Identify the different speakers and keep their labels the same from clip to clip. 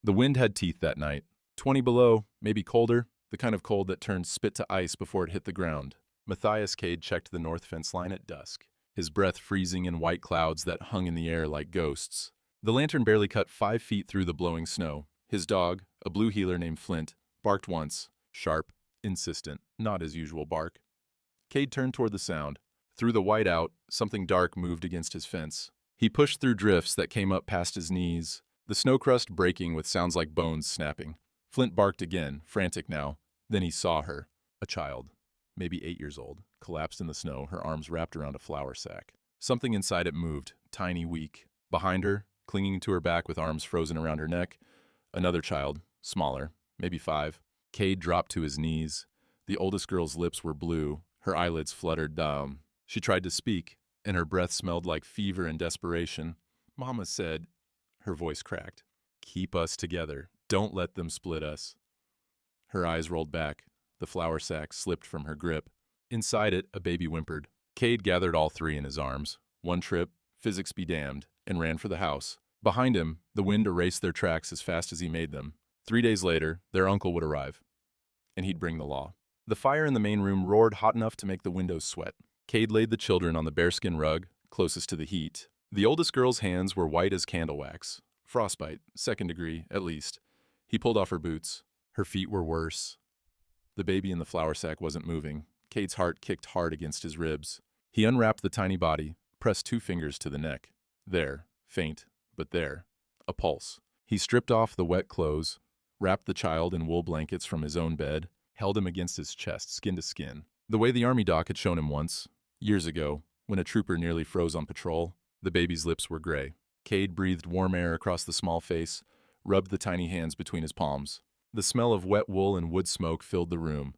Speaker 1: The wind had teeth that night. 20 below, maybe colder, the kind of cold that turned spit to ice before it hit the ground. Matthias Cade checked the north fence line at dusk, his breath freezing in white clouds that hung in the air like ghosts. The lantern barely cut 5 feet through the blowing snow. His dog, a blue heeler named Flint, barked once, sharp, insistent, not his usual bark. Cade turned toward the sound. Through the whiteout, something dark moved against his fence. He pushed through drifts that came up past his knees, the snow crust breaking with sounds like bones snapping. Flint barked again, frantic now. Then he saw her, a child, maybe 8 years old, collapsed in the snow, her arms wrapped around a flour sack. Something inside it moved, tiny, weak. Behind her, clinging to her back with arms frozen around her neck, another child, smaller, maybe 5. Cade dropped to his knees. The oldest girl's lips were blue. Her eyelids fluttered down. She tried to speak, and her breath smelled like fever and desperation. Mama said, her voice cracked, "Keep us together. Don't let them split us." Her eyes rolled back. The flour sack slipped from her grip. Inside it, a baby whimpered. Cade gathered all 3 in his arms. One trip, physics be damned, and ran for the house. Behind him, the wind erased their tracks as fast as he made them. 3 days later, their uncle would arrive, and he'd bring the law. The fire in the main room roared hot enough to make the windows sweat. Cade laid the children on the bearskin rug, closest to the heat. The oldest girl's hands were white as candle wax. Frostbite, 2nd degree, at least. He pulled off her boots. Her feet were worse. The baby in the flour sack wasn't moving. Cade's heart kicked hard against his ribs. He unwrapped the tiny body, pressed 2 fingers to the neck. There, faint, but there. A pulse. He stripped off the wet clothes, wrapped the child in wool blankets from his own bed, held him against his chest, skin to skin. The way the army doc had shown him once, years ago, when a trooper nearly froze on patrol. The baby's lips were gray. Cade breathed warm air across the small face, rubbed the tiny hands between his palms. The smell of wet wool and wood smoke filled the room.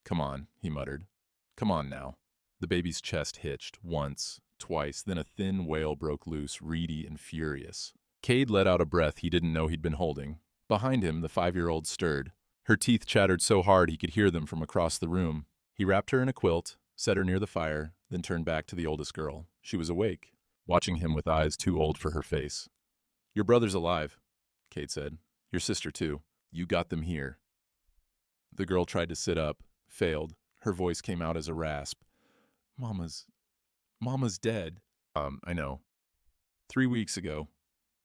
Speaker 1: "Come on," he muttered. "Come on now." The baby's chest hitched, once, twice, then a thin wail broke loose, reedy and furious. Cade let out a breath he didn't know he'd been holding. Behind him, the 5-year-old stirred. Her teeth chattered so hard he could hear them from across the room. He wrapped her in a quilt, set her near the fire, then turned back to the oldest girl. She was awake, watching him with eyes too old for her face. "Your brother's alive," Cade said. "Your sister, too. You got them here." The girl tried to sit up, failed. Her voice came out as a rasp. Mama's dead." I know. 3 weeks ago."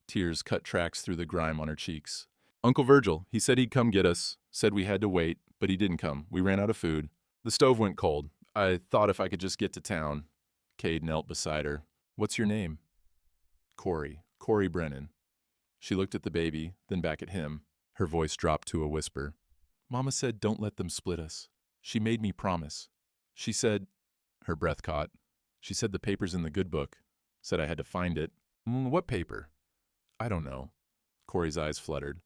Speaker 1: Tears cut tracks through the grime on her cheeks. "Uncle Virgil, he said he'd come get us, said we had to wait, but he didn't come. We ran out of food. The stove went cold. I thought if I could just get to town." Cade knelt beside her. "What's your name?" Corey Brennan." She looked at the baby, then back at him. Her voice dropped to a whisper. "Mama said don't let them split us. She made me promise. She said—" Her breath caught. "She said the paper's in the good book. Said I had to find it." "What paper?" "I don't know." Corey's eyes fluttered.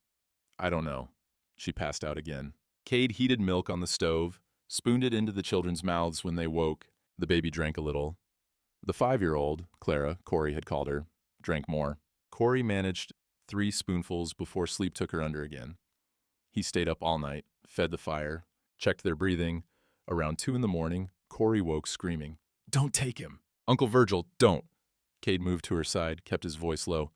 Speaker 1: "I don't know." She passed out again. Cade heated milk on the stove, spooned it into the children's mouths when they woke. The baby drank a little. The 5-year-old, Clara, Corey had called her, drank more. Corey managed 3 spoonfuls before sleep took her under again. He stayed up all night, fed the fire, checked their breathing. Around 2 in the morning, Corey woke screaming. "Don't take him! Uncle Virgil, don't!" Cade moved to her side, kept his voice low.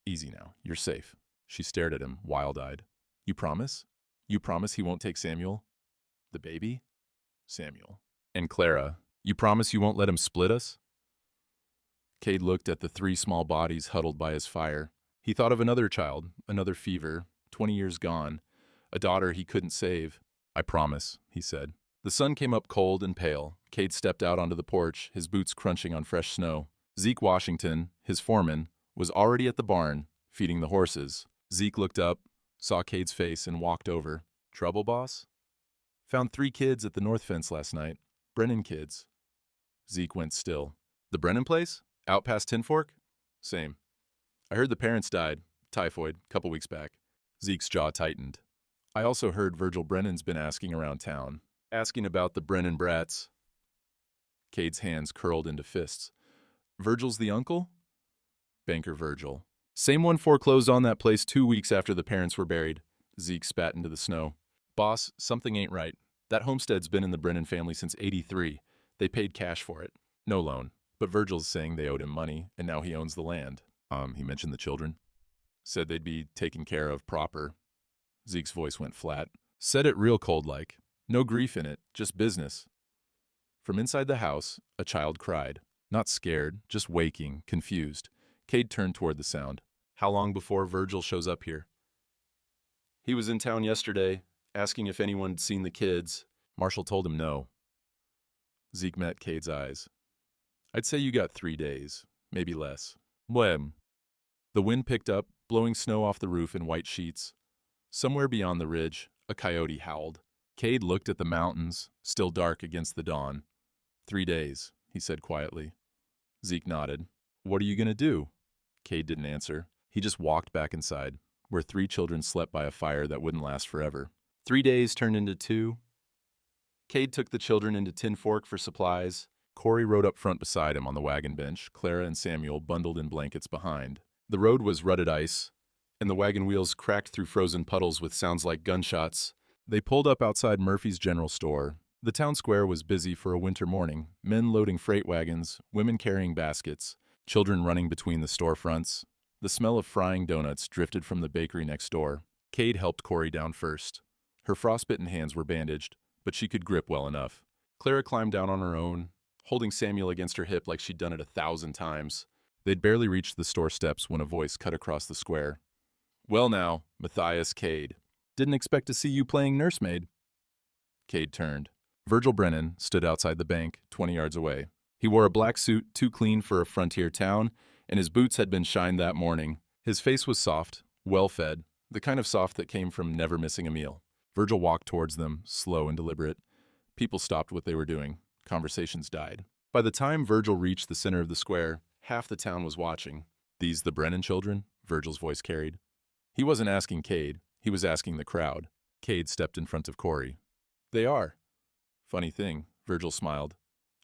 Speaker 1: "Easy now, you're safe." She stared at him, wild-eyed. "You promise? You promise he won't take Samuel?" "The baby?" "Samuel." "And Clara, you promise you won't let him split us?" Cade looked at the 3 small bodies huddled by his fire. He thought of another child, another fever, 20 years gone, a daughter he couldn't save. "I promise," he said. The sun came up cold and pale. Cade stepped out onto the porch, his boots crunching on fresh snow. Zeke Washington, his foreman, was already at the barn, feeding the horses. Zeke looked up, saw Cade's face, and walked over. "Trouble, boss?" "Found 3 kids at the north fence last night. Brennan kids." Zeke went still. "The Brennan place? Out past Tin Fork?" "Same. I heard the parents died. Typhoid, couple weeks back." Zeke's jaw tightened. "I also heard Virgil Brennan's been asking around town. Asking about the Brennan brats." Cade's hands curled into fists. "Virgil's the uncle?" "Banker Virgil. Same one foreclosed on that place 2 weeks after the parents were buried." Zeke spat into the snow. "Boss, something ain't right. That homestead's been in the Brennan family since '83. They paid cash for it. No loan. But Virgil's saying they owed him money, and now he owns the land." He mentioned the children. "Said they'd be taken care of proper. Zeke's voice went flat. Said it real cold-like. No grief in it, just business. From inside the house, a child cried. Not scared, just waking, confused. Cade turned toward the sound. How long before Virgil shows up here? He was in town yesterday, asking if anyone'd seen the kids. Marshall told him no. Zeke met Cade's eyes. I'd say you got 3 days, maybe less. Blem. The wind picked up, blowing snow off the roof in white sheets. Somewhere beyond the ridge, a coyote howled. Cade looked at the mountains, still dark against the dawn. 3 days, he said quietly. Zeke nodded. What are you going to do? Cade didn't answer. He just walked back inside, where 3 children slept by a fire that wouldn't last forever. 3 days turned into 2. Cade took the children into Tin Fork for supplies. Corey rode up front beside him on the wagon bench, Clara and Samuel bundled in blankets behind. The road was rutted ice, and the wagon wheels cracked through frozen puddles with sounds like gunshots. They pulled up outside Murphy's General Store. The town square was busy for a winter morning, men loading freight wagons, women carrying baskets, children running between the storefronts. The smell of frying donuts drifted from the bakery next door. Cade helped Corey down first. Her frostbitten hands were bandaged, but she could grip well enough. Clara climbed down on her own, holding Samuel against her hip like she'd done it 1,000 times. They'd barely reached the store steps when a voice cut across the square. Well now, Matthias Cade. Didn't expect to see you playing nursemaid. Cade turned. Virgil Brennan stood outside the bank, 20 yards away. He wore a black suit too clean for a frontier town, and his boots had been shined that morning. His face was soft, well-fed, the kind of soft that came from never missing a meal. Virgil walked towards them, slow and deliberate. People stopped what they were doing. Conversations died. By the time Virgil reached the center of the square, half the town was watching. These the Brennan children? Virgil's voice carried. He wasn't asking Cade. He was asking the crowd. Cade stepped in front of Corey. They are. Funny thing, Virgil smiled.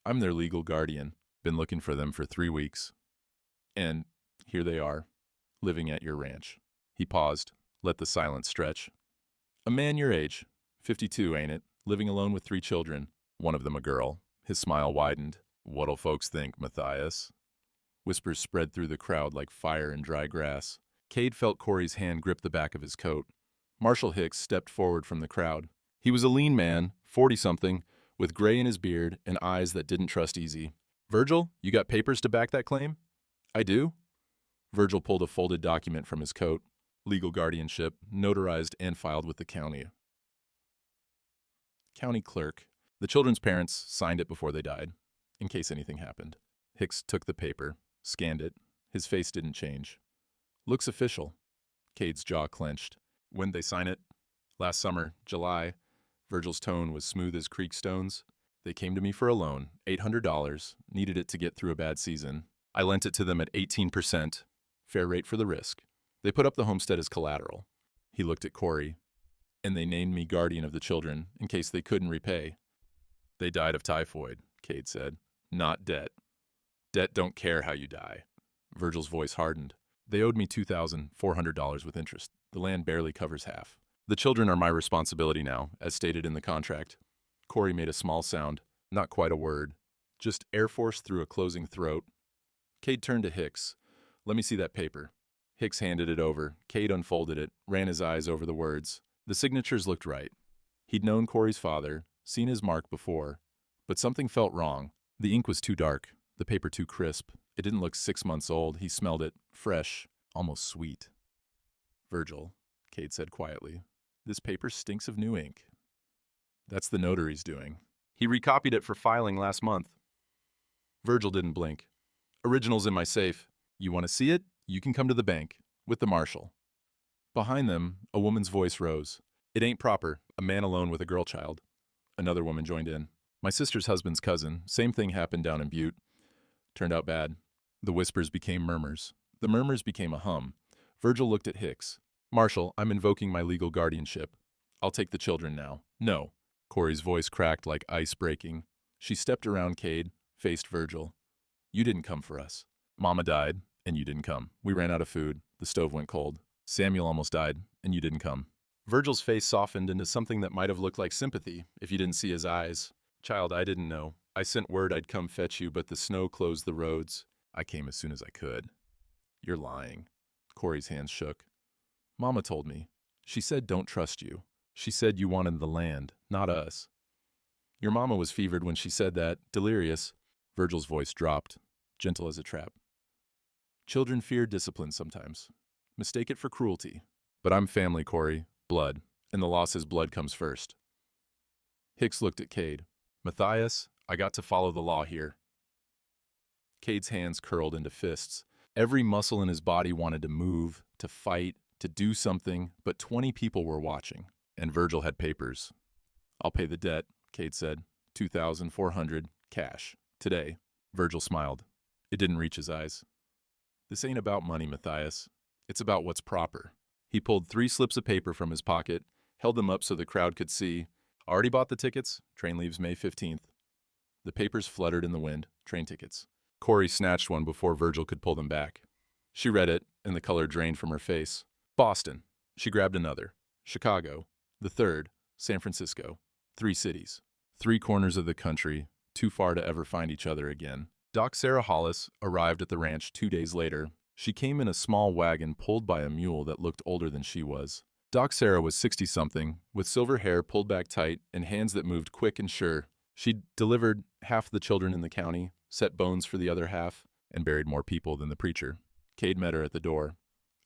Speaker 1: I'm their legal guardian. Been looking for them for 3 weeks. And here they are, living at your ranch. He paused, let the silence stretch. A man your age, 52, ain't it? Living alone with 3 children, one of them a girl. His smile widened. What'll folks think, Matthias? Whispers spread through the crowd like fire in dry grass. Cade felt Corey's hand grip the back of his coat. Marshall Hicks stepped forward from the crowd. He was a lean man, 40-something, with gray in his beard and eyes that didn't trust easy. Virgil, you got papers to back that claim? I do. Virgil pulled a folded document from his coat. Legal guardianship, notarized and filed with the county. County clerk. The children's parents signed it before they died, in case anything happened. Hicks took the paper, scanned it. His face didn't change. Looks official. Cade's jaw clenched. When'd they sign it? Last summer, July. Virgil's tone was smooth as creek stones. They came to me for a loan, $800, needed it to get through a bad season. I lent it to them at 18%, fair rate for the risk. They put up the homestead as collateral. He looked at Corey, and they named me guardian of the children in case they couldn't repay. They died of typhoid, Cade said, not debt. Debt don't care how you die. Virgil's voice hardened. They owed me $2,400 with interest. The land barely covers half. The children are my responsibility now, as stated in the contract. Corey made a small sound, not quite a word, just Air Force through a closing throat. Cade turned to Hicks. Let me see that paper. Hicks handed it over. Cade unfolded it, ran his eyes over the words. The signatures looked right. He'd known Corey's father, seen his mark before, but something felt wrong. The ink was too dark, the paper too crisp. It didn't look 6 months old. He smelled it, fresh, almost sweet. Virgil, Cade said quietly, this paper stinks of new ink. That's the notary's doing. He recopied it for filing last month. Virgil didn't blink. Original's in my safe. You want to see it? You can come to the bank, with the marshal. Behind them, a woman's voice rose. It ain't proper, a man alone with a girl child. Another woman joined in. My sister's husband's cousin, same thing happened down in Butte. Turned out bad. The whispers became murmurs. The murmurs became a hum. Virgil looked at Hicks. Marshal, I'm invoking my legal guardianship. I'll take the children now. No. Corey's voice cracked like ice breaking. She stepped around Cade, faced Virgil. You didn't come for us. Mama died, and you didn't come. We ran out of food. The stove went cold. Samuel almost died, and you didn't come. Virgil's face softened into something that might have looked like sympathy, if you didn't see his eyes. Child, I didn't know. I sent word I'd come fetch you, but the snow closed the roads. I came as soon as I could. You're lying. Corey's hands shook. Mama told me. She said don't trust you. She said you wanted the land, not us. Your mama was fevered when she said that, delirious. Virgil's voice dropped, gentle as a trap. Children fear discipline sometimes. Mistake it for cruelty. But I'm family, Corey. Blood. And the law says blood comes first. Hicks looked at Cade. Matthias, I got to follow the law here. Cade's hands curled into fists. Every muscle in his body wanted to move, to fight, to do something, but 20 people were watching. And Virgil had papers. I'll pay the debt, Cade said. $2,400, cash. Today. Virgil smiled. It didn't reach his eyes. This ain't about money, Matthias. It's about what's proper. He pulled 3 slips of paper from his pocket, held them up so the crowd could see. Already bought the tickets. Train leaves May 15th. The papers fluttered in the wind. Train tickets. Corey snatched one before Virgil could pull them back. She read it, and the color drained from her face. Boston. She grabbed another. Chicago. The third. San Francisco. 3 cities. 3 corners of the country, too far to ever find each other again. Doc Sarah Hollis arrived at the ranch 2 days later. She came in a small wagon pulled by a mule that looked older than she was. Doc Sarah was 60-something, with silver hair pulled back tight and hands that moved quick and sure. She delivered half the children in the county, set bones for the other half, and buried more people than the preacher. Cade met her at the door.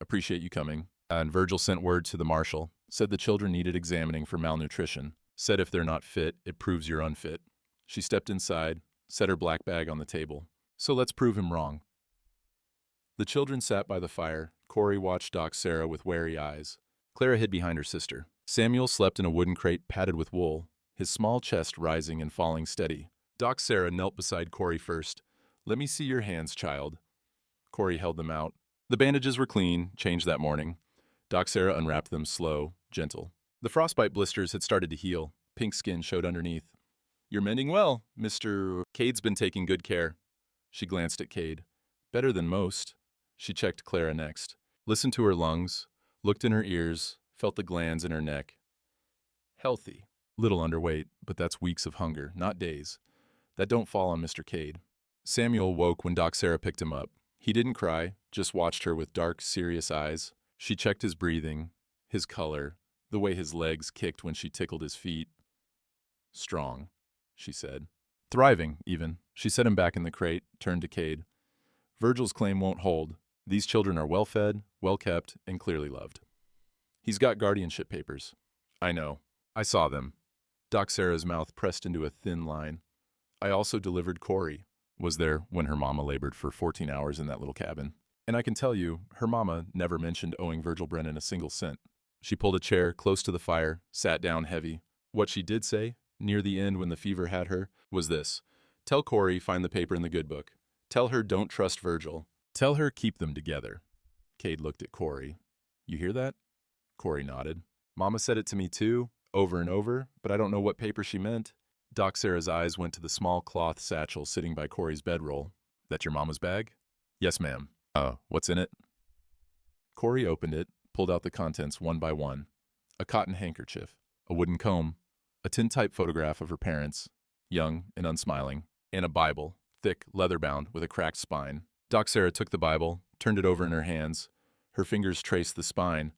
Speaker 1: Appreciate you coming. And Virgil sent word to the marshal, said the children needed examining for malnutrition, said if they're not fit, it proves you're unfit. She stepped inside, set her black bag on the table. So let's prove him wrong. The children sat by the fire. Corey watched Doc Sarah with wary eyes. Clara hid behind her sister. Samuel slept in a wooden crate padded with wool, his small chest rising and falling steady. Doc Sarah knelt beside Corey first. Let me see your hands, child. Corey held them out. The bandages were clean, changed that morning. Doc Sarah unwrapped them slow, gentle. The frostbite blisters had started to heal. Pink skin showed underneath. You're mending well, Mr. Cade's been taking good care. She glanced at Cade. Better than most. She checked Clara next. Listened to her lungs, looked in her ears, felt the glands in her neck. Healthy. Little underweight, but that's weeks of hunger, not days. That don't fall on Mr. Cade. Samuel woke when Doc Sarah picked him up. He didn't cry, just watched her with dark, serious eyes. She checked his breathing, his color, the way his legs kicked when she tickled his feet. Strong, she said. Thriving, even. She set him back in the crate, turned to Cade. Virgil's claim won't hold. These children are well-fed, well-kept, and clearly loved. He's got guardianship papers. I know. I saw them. Doc Sarah's mouth pressed into a thin line. I also delivered Corey. Was there when her mama labored for 14 hours in that little cabin. And I can tell you, her mama never mentioned owing Virgil Brennan a single cent. She pulled a chair close to the fire, sat down heavy. What she did say, near the end when the fever had her, was this. Tell Corey find the paper in the good book. Tell her don't trust Virgil. Tell her keep them together. Cade looked at Corey. You hear that? Corey nodded. Mama said it to me too, over and over, but I don't know what paper she meant. Doc Sarah's eyes went to the small cloth satchel sitting by Corey's bedroll. That your mama's bag? Yes, ma'am. What's in it? Corey opened it, pulled out the contents one by one. A cotton handkerchief, a wooden comb, a tintype photograph of her parents, young and unsmiling, and a Bible, thick, leather-bound, with a cracked spine. Doc Sarah took the Bible, turned it over in her hands. Her fingers traced the spine.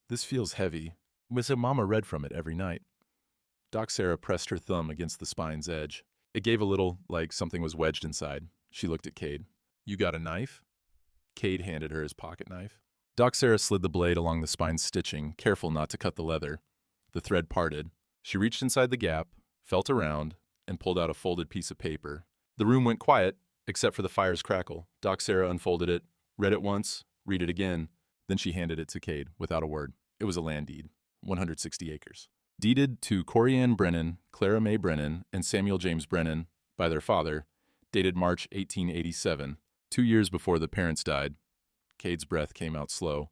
Speaker 1: This feels heavy. Miss Mama read from it every night. Doc Sarah pressed her thumb against the spine's edge. It gave a little, like something was wedged inside. She looked at Cade. You got a knife? Cade handed her his pocket knife. Doc Sarah slid the blade along the spine's stitching, careful not to cut the leather. The thread parted. She reached inside the gap, felt around, and pulled out a folded piece of paper. The room went quiet, except for the fire's crackle. Doc Sarah unfolded it, read it once, read it again. Then she handed it to Cade, without a word. It was a land deed, 160 acres. Deeded to Corey Ann Brennan, Clara Mae Brennan, and Samuel James Brennan by their father, dated March 1887, 2 years before the parents died. Cade's breath came out slow.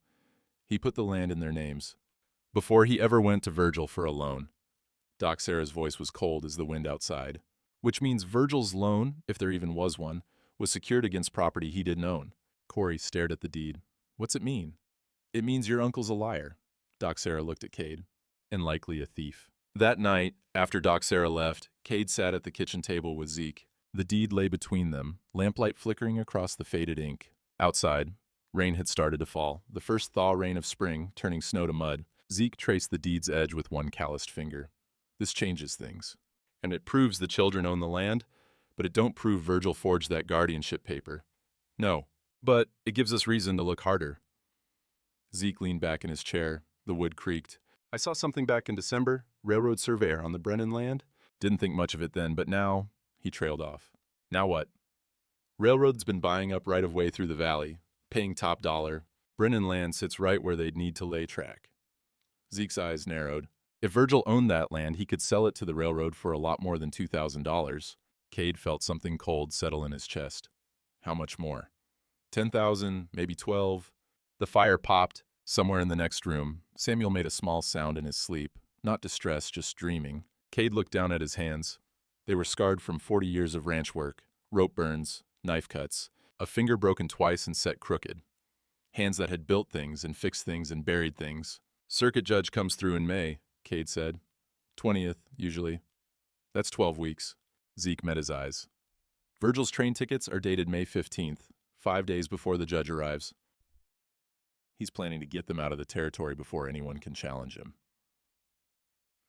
Speaker 1: He put the land in their names. Before he ever went to Virgil for a loan. Doc Sarah's voice was cold as the wind outside. Which means Virgil's loan, if there even was one, was secured against property he didn't own. Corey stared at the deed. What's it mean? It means your uncle's a liar. Doc Sarah looked at Cade. And likely a thief. That night, after Doc Sarah left, Cade sat at the kitchen table with Zeke. The deed lay between them, lamplight flickering across the faded ink. Outside, rain had started to fall, the first thaw rain of spring, turning snow to mud. Zeke traced the deed's edge with one calloused finger. This changes things. And it proves the children own the land, but it don't prove Virgil forged that guardianship paper. No, but it gives us reason to look harder. Zeke leaned back in his chair. The wood creaked. I saw something back in December, railroad surveyor on the Brennan land. Didn't think much of it then, but now, he trailed off. Now what? Railroad's been buying up right-of-way through the valley, paying top dollar. Brennan land sits right where they'd need to lay track. Zeke's eyes narrowed. If Virgil owned that land, he could sell it to the railroad for a lot more than $2,000. Cade felt something cold settle in his chest. How much more? 10,000, maybe 12. The fire popped. Somewhere in the next room, Samuel made a small sound in his sleep, not distress, just dreaming. Cade looked down at his hands. They were scarred from 40 years of ranch work, rope burns, knife cuts, a finger broken twice and set crooked. Hands that had built things and fixed things and buried things. Circuit judge comes through in May, Cade said. 20th, usually. That's 12 weeks. Zeke met his eyes. Virgil's train tickets are dated May 15th, 5 days before the judge arrives. He's planning to get them out of the territory before anyone can challenge him.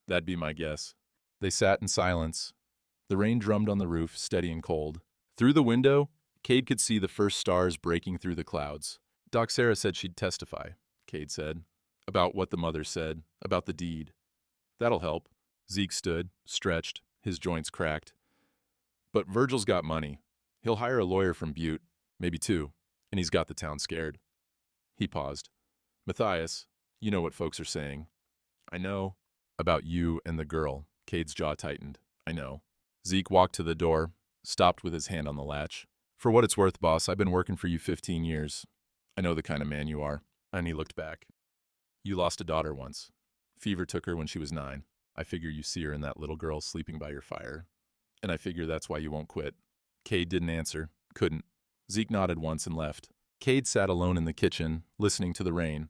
Speaker 1: That'd be my guess. They sat in silence. The rain drummed on the roof, steady and cold. Through the window, Cade could see the first stars breaking through the clouds. Doc Sarah said she'd testify, Cade said, about what the mother said, about the deed. That'll help. Zeke stood, stretched, his joints cracked. But Virgil's got money. He'll hire a lawyer from Butte, maybe two, and he's got the town scared. He paused. Matthias, you know what folks are saying. I know. About you and the girl. Cade's jaw tightened. I know. Zeke walked to the door, stopped with his hand on the latch. For what it's worth, boss, I've been working for you 15 years. I know the kind of man you are. And he looked back. You lost a daughter once. Fever took her when she was 9. I figure you see her in that little girl sleeping by your fire. And I figure that's why you won't quit. Cade didn't answer. Couldn't. Zeke nodded once and left. Cade sat alone in the kitchen, listening to the rain.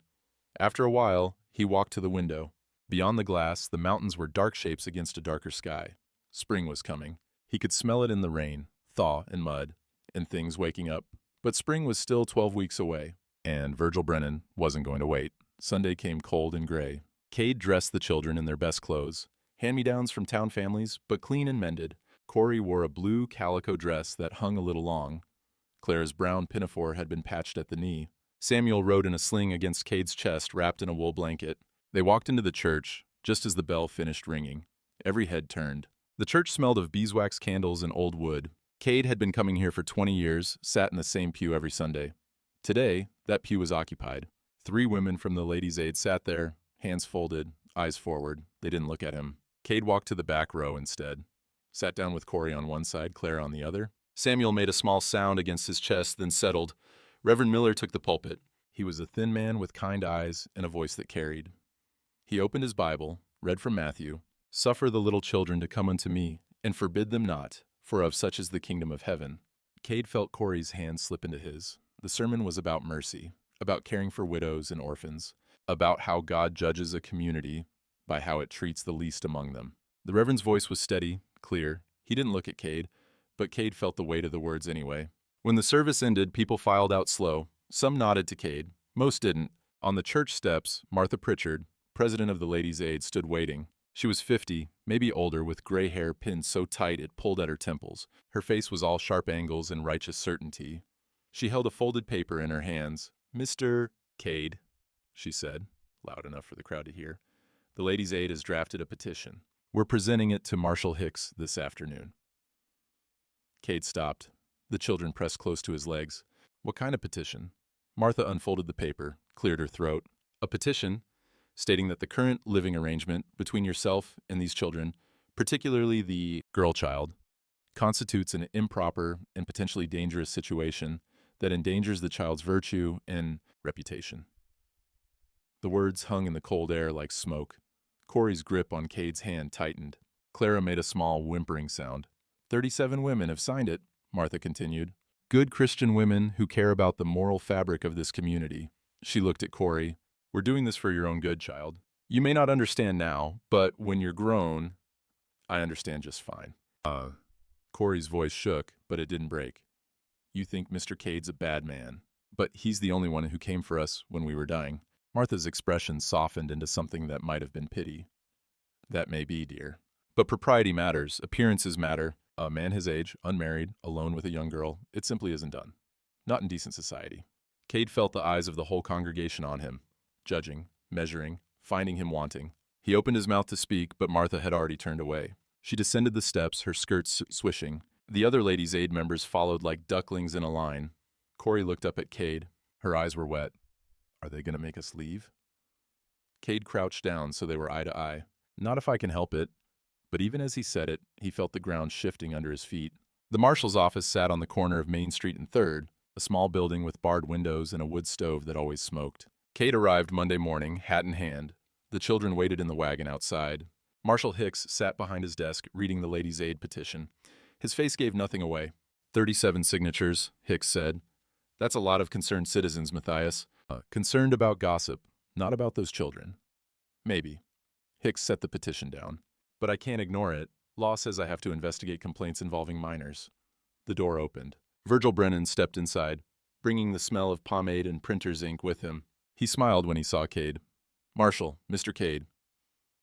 Speaker 1: After a while, he walked to the window. Beyond the glass, the mountains were dark shapes against a darker sky. Spring was coming. He could smell it in the rain, thaw and mud, and things waking up. But spring was still 12 weeks away, and Virgil Brennan wasn't going to wait. Sunday came cold and gray. Cade dressed the children in their best clothes, hand-me-downs from town families, but clean and mended. Corey wore a blue calico dress that hung a little long. Clara's brown pinafore had been patched at the knee. Samuel rode in a sling against Cade's chest, wrapped in a wool blanket. They walked into the church, just as the bell finished ringing. Every head turned. The church smelled of beeswax candles and old wood. Cade had been coming here for 20 years, sat in the same pew every Sunday. Today, that pew was occupied. 3 women from the Ladies' Aid sat there, hands folded, eyes forward. They didn't look at him. Cade walked to the back row instead. Sat down with Corey on one side, Clara on the other. Samuel made a small sound against his chest, then settled. Reverend Miller took the pulpit. He was a thin man with kind eyes and a voice that carried. He opened his Bible, read from Matthew, Suffer the little children to come unto me, and forbid them not, for of such is the kingdom of heaven. Cade felt Corey's hand slip into his. The sermon was about mercy, about caring for widows and orphans, about how God judges a community by how it treats the least among them. The Reverend's voice was steady, clear. He didn't look at Cade, but Cade felt the weight of the words anyway. When the service ended, people filed out slow. Some nodded to Cade. Most didn't. On the church steps, Martha Pritchard, president of the Ladies' Aid, stood waiting. She was 50, maybe older, with gray hair pinned so tight it pulled at her temples. Her face was all sharp angles and righteous certainty. She held a folded paper in her hands. Mr. Cade, she said, loud enough for the crowd to hear. The Ladies' Aid has drafted a petition. We're presenting it to Marshal Hicks this afternoon. Cade stopped. The children pressed close to his legs. What kind of petition? Martha unfolded the paper, cleared her throat. A petition stating that the current living arrangement between yourself and these children, particularly the girl child, constitutes an improper and potentially dangerous situation that endangers the child's virtue and reputation. The words hung in the cold air like smoke. Corey's grip on Cade's hand tightened. Clara made a small whimpering sound. 37 women have signed it, Martha continued. Good Christian women who care about the moral fabric of this community. She looked at Corey. We're doing this for your own good, child. You may not understand now, but when you're grown, I understand just fine. Corey's voice shook, but it didn't break. You think Mr. Cade's a bad man, but he's the only one who came for us when we were dying. Martha's expression softened into something that might have been pity. That may be, dear. But propriety matters. Appearances matter. A man his age, unmarried, alone with a young girl, it simply isn't done. Not in decent society. Cade felt the eyes of the whole congregation on him, judging, measuring, finding him wanting. He opened his mouth to speak, but Martha had already turned away. She descended the steps, her skirts swishing. The other ladies' aid members followed like ducklings in a line. Corey looked up at Cade. Her eyes were wet. Are they going to make us leave? Cade crouched down so they were eye to eye. Not if I can help it. But even as he said it, he felt the ground shifting under his feet. The marshal's office sat on the corner of Main Street and 3rd, a small building with barred windows and a wood stove that always smoked. Cade arrived Monday morning, hat in hand. The children waited in the wagon outside. Marshal Hicks sat behind his desk, reading the ladies' aid petition. His face gave nothing away. 37 signatures, Hicks said. That's a lot of concerned citizens, Matthias. Concerned about gossip, not about those children. Maybe. Hicks set the petition down. But I can't ignore it. Law says I have to investigate complaints involving minors. The door opened. Virgil Brennan stepped inside, bringing the smell of pomade and printer's ink with him. He smiled when he saw Cade. Marshal, Mr. Cade.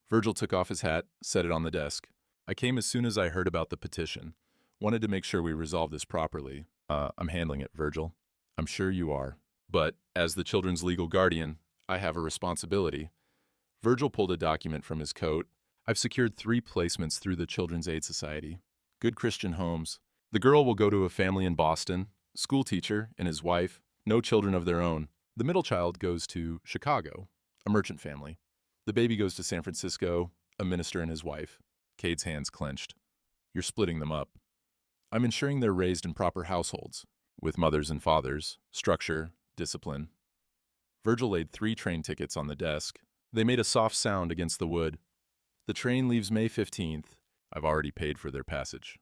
Speaker 1: Virgil took off his hat, set it on the desk. I came as soon as I heard about the petition. Wanted to make sure we resolved this properly. I'm handling it, Virgil. I'm sure you are. But, as the children's legal guardian, I have a responsibility. Virgil pulled a document from his coat. I've secured 3 placements through the Children's Aid Society. Good Christian homes. The girl will go to a family in Boston, school teacher and his wife, no children of their own. The middle child goes to Chicago, a merchant family. The baby goes to San Francisco, a minister and his wife. Cade's hands clenched. You're splitting them up. I'm ensuring they're raised in proper households, with mothers and fathers, structure, discipline. Virgil laid 3 train tickets on the desk. They made a soft sound against the wood. The train leaves May 15th. I've already paid for their passage.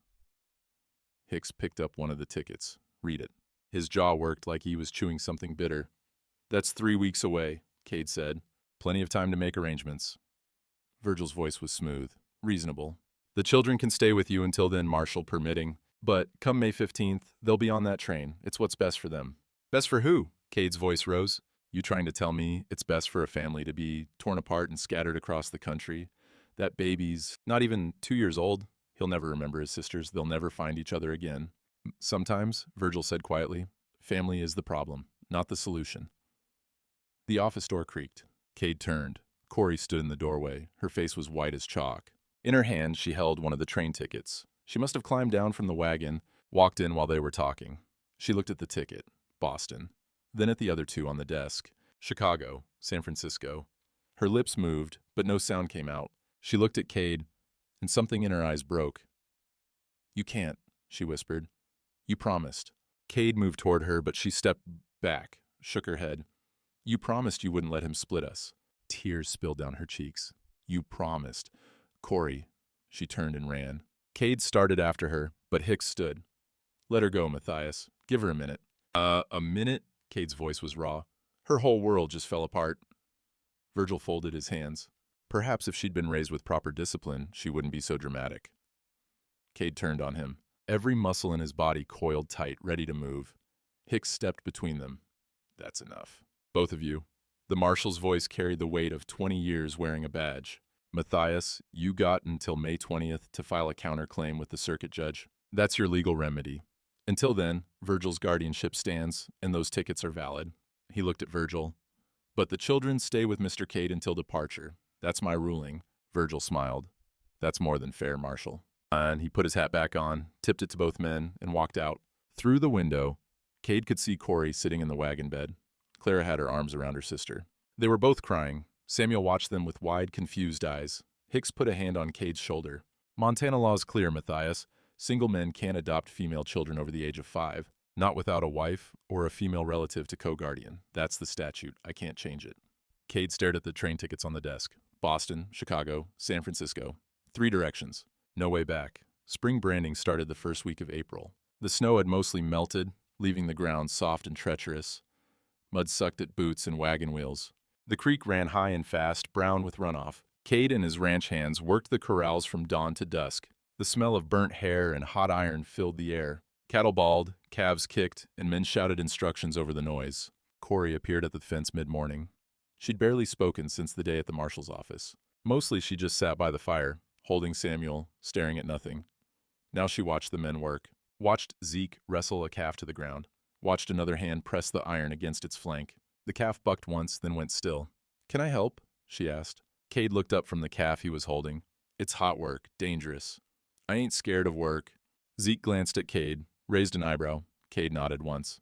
Speaker 1: Hicks picked up one of the tickets. Read it. His jaw worked like he was chewing something bitter. That's 3 weeks away, Cade said. Plenty of time to make arrangements. Virgil's voice was smooth, reasonable. The children can stay with you until then, Marshal permitting. But come May 15th, they'll be on that train. It's what's best for them. Best for who? Cade's voice rose. You trying to tell me it's best for a family to be torn apart and scattered across the country? That baby's not even 2 years old. He'll never remember his sisters. They'll never find each other again. Sometimes, Virgil said quietly, family is the problem, not the solution. The office door creaked. Cade turned. Corey stood in the doorway. Her face was white as chalk. In her hand, she held one of the train tickets. She must have climbed down from the wagon, walked in while they were talking. She looked at the ticket, Boston, then at the other 2 on the desk, Chicago, San Francisco. Her lips moved, but no sound came out. She looked at Cade, and something in her eyes broke. You can't, she whispered. You promised. Cade moved toward her, but she stepped back, shook her head. You promised you wouldn't let him split us. Tears spilled down her cheeks. You promised. Corey. She turned and ran. Cade started after her, but Hicks stood. Let her go, Matthias. Give her a minute. A minute? Cade's voice was raw. Her whole world just fell apart. Virgil folded his hands. Perhaps if she'd been raised with proper discipline, she wouldn't be so dramatic. Cade turned on him. Every muscle in his body coiled tight, ready to move. Hicks stepped between them. That's enough. Both of you. The marshal's voice carried the weight of 20 years wearing a badge. Matthias, you got until May 20th to file a counterclaim with the circuit judge. That's your legal remedy. Until then, Virgil's guardianship stands, and those tickets are valid. He looked at Virgil. But the children stay with Mr. Cade until departure. That's my ruling. Virgil smiled. That's more than fair, Marshal. And he put his hat back on, tipped it to both men, and walked out. Through the window, Cade could see Corey sitting in the wagon bed. Clara had her arms around her sister. They were both crying. Samuel watched them with wide, confused eyes. Hicks put a hand on Cade's shoulder. Montana law is clear, Matthias. Single men can't adopt female children over the age of 5, not without a wife or a female relative to co-guardian. That's the statute. I can't change it. Cade stared at the train tickets on the desk. Boston, Chicago, San Francisco. 3 directions. No way back. Spring branding started the first week of April. The snow had mostly melted, leaving the ground soft and treacherous. Mud sucked at boots and wagon wheels. The creek ran high and fast, brown with runoff. Cade and his ranch hands worked the corrals from dawn to dusk. The smell of burnt hair and hot iron filled the air. Cattle bawled, calves kicked, and men shouted instructions over the noise. Corey appeared at the fence mid-morning. She'd barely spoken since the day at the marshal's office. Mostly she just sat by the fire, holding Samuel, staring at nothing. Now she watched the men work, watched Zeke wrestle a calf to the ground, watched another hand press the iron against its flank. The calf bucked once, then went still. "Can I help?" she asked. Cade looked up from the calf he was holding. "It's hot work, dangerous." "I ain't scared of work." Zeke glanced at Cade, raised an eyebrow. Cade nodded once.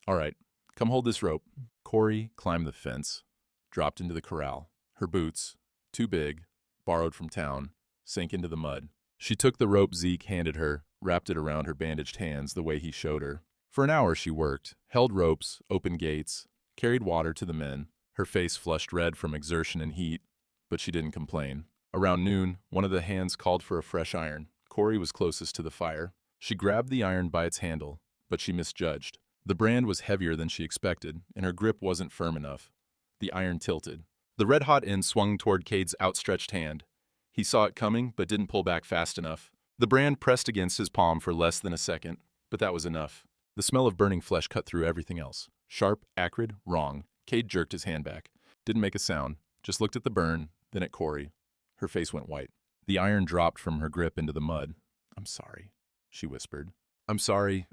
Speaker 1: "All right, come hold this rope." Corey climbed the fence, dropped into the corral. Her boots, too big, borrowed from town, sank into the mud. She took the rope Zeke handed her, wrapped it around her bandaged hands the way he showed her. For an hour she worked, held ropes, opened gates, carried water to the men. Her face flushed red from exertion and heat, but she didn't complain. Around noon, one of the hands called for a fresh iron. Corey was closest to the fire. She grabbed the iron by its handle, but she misjudged. The brand was heavier than she expected, and her grip wasn't firm enough. The iron tilted. The red-hot end swung toward Cade's outstretched hand. He saw it coming, but didn't pull back fast enough. The brand pressed against his palm for less than a second, but that was enough. The smell of burning flesh cut through everything else. Sharp, acrid, wrong. Cade jerked his hand back. Didn't make a sound. Just looked at the burn, then at Corey. Her face went white. The iron dropped from her grip into the mud. "I'm sorry," she whispered. I'm sorry.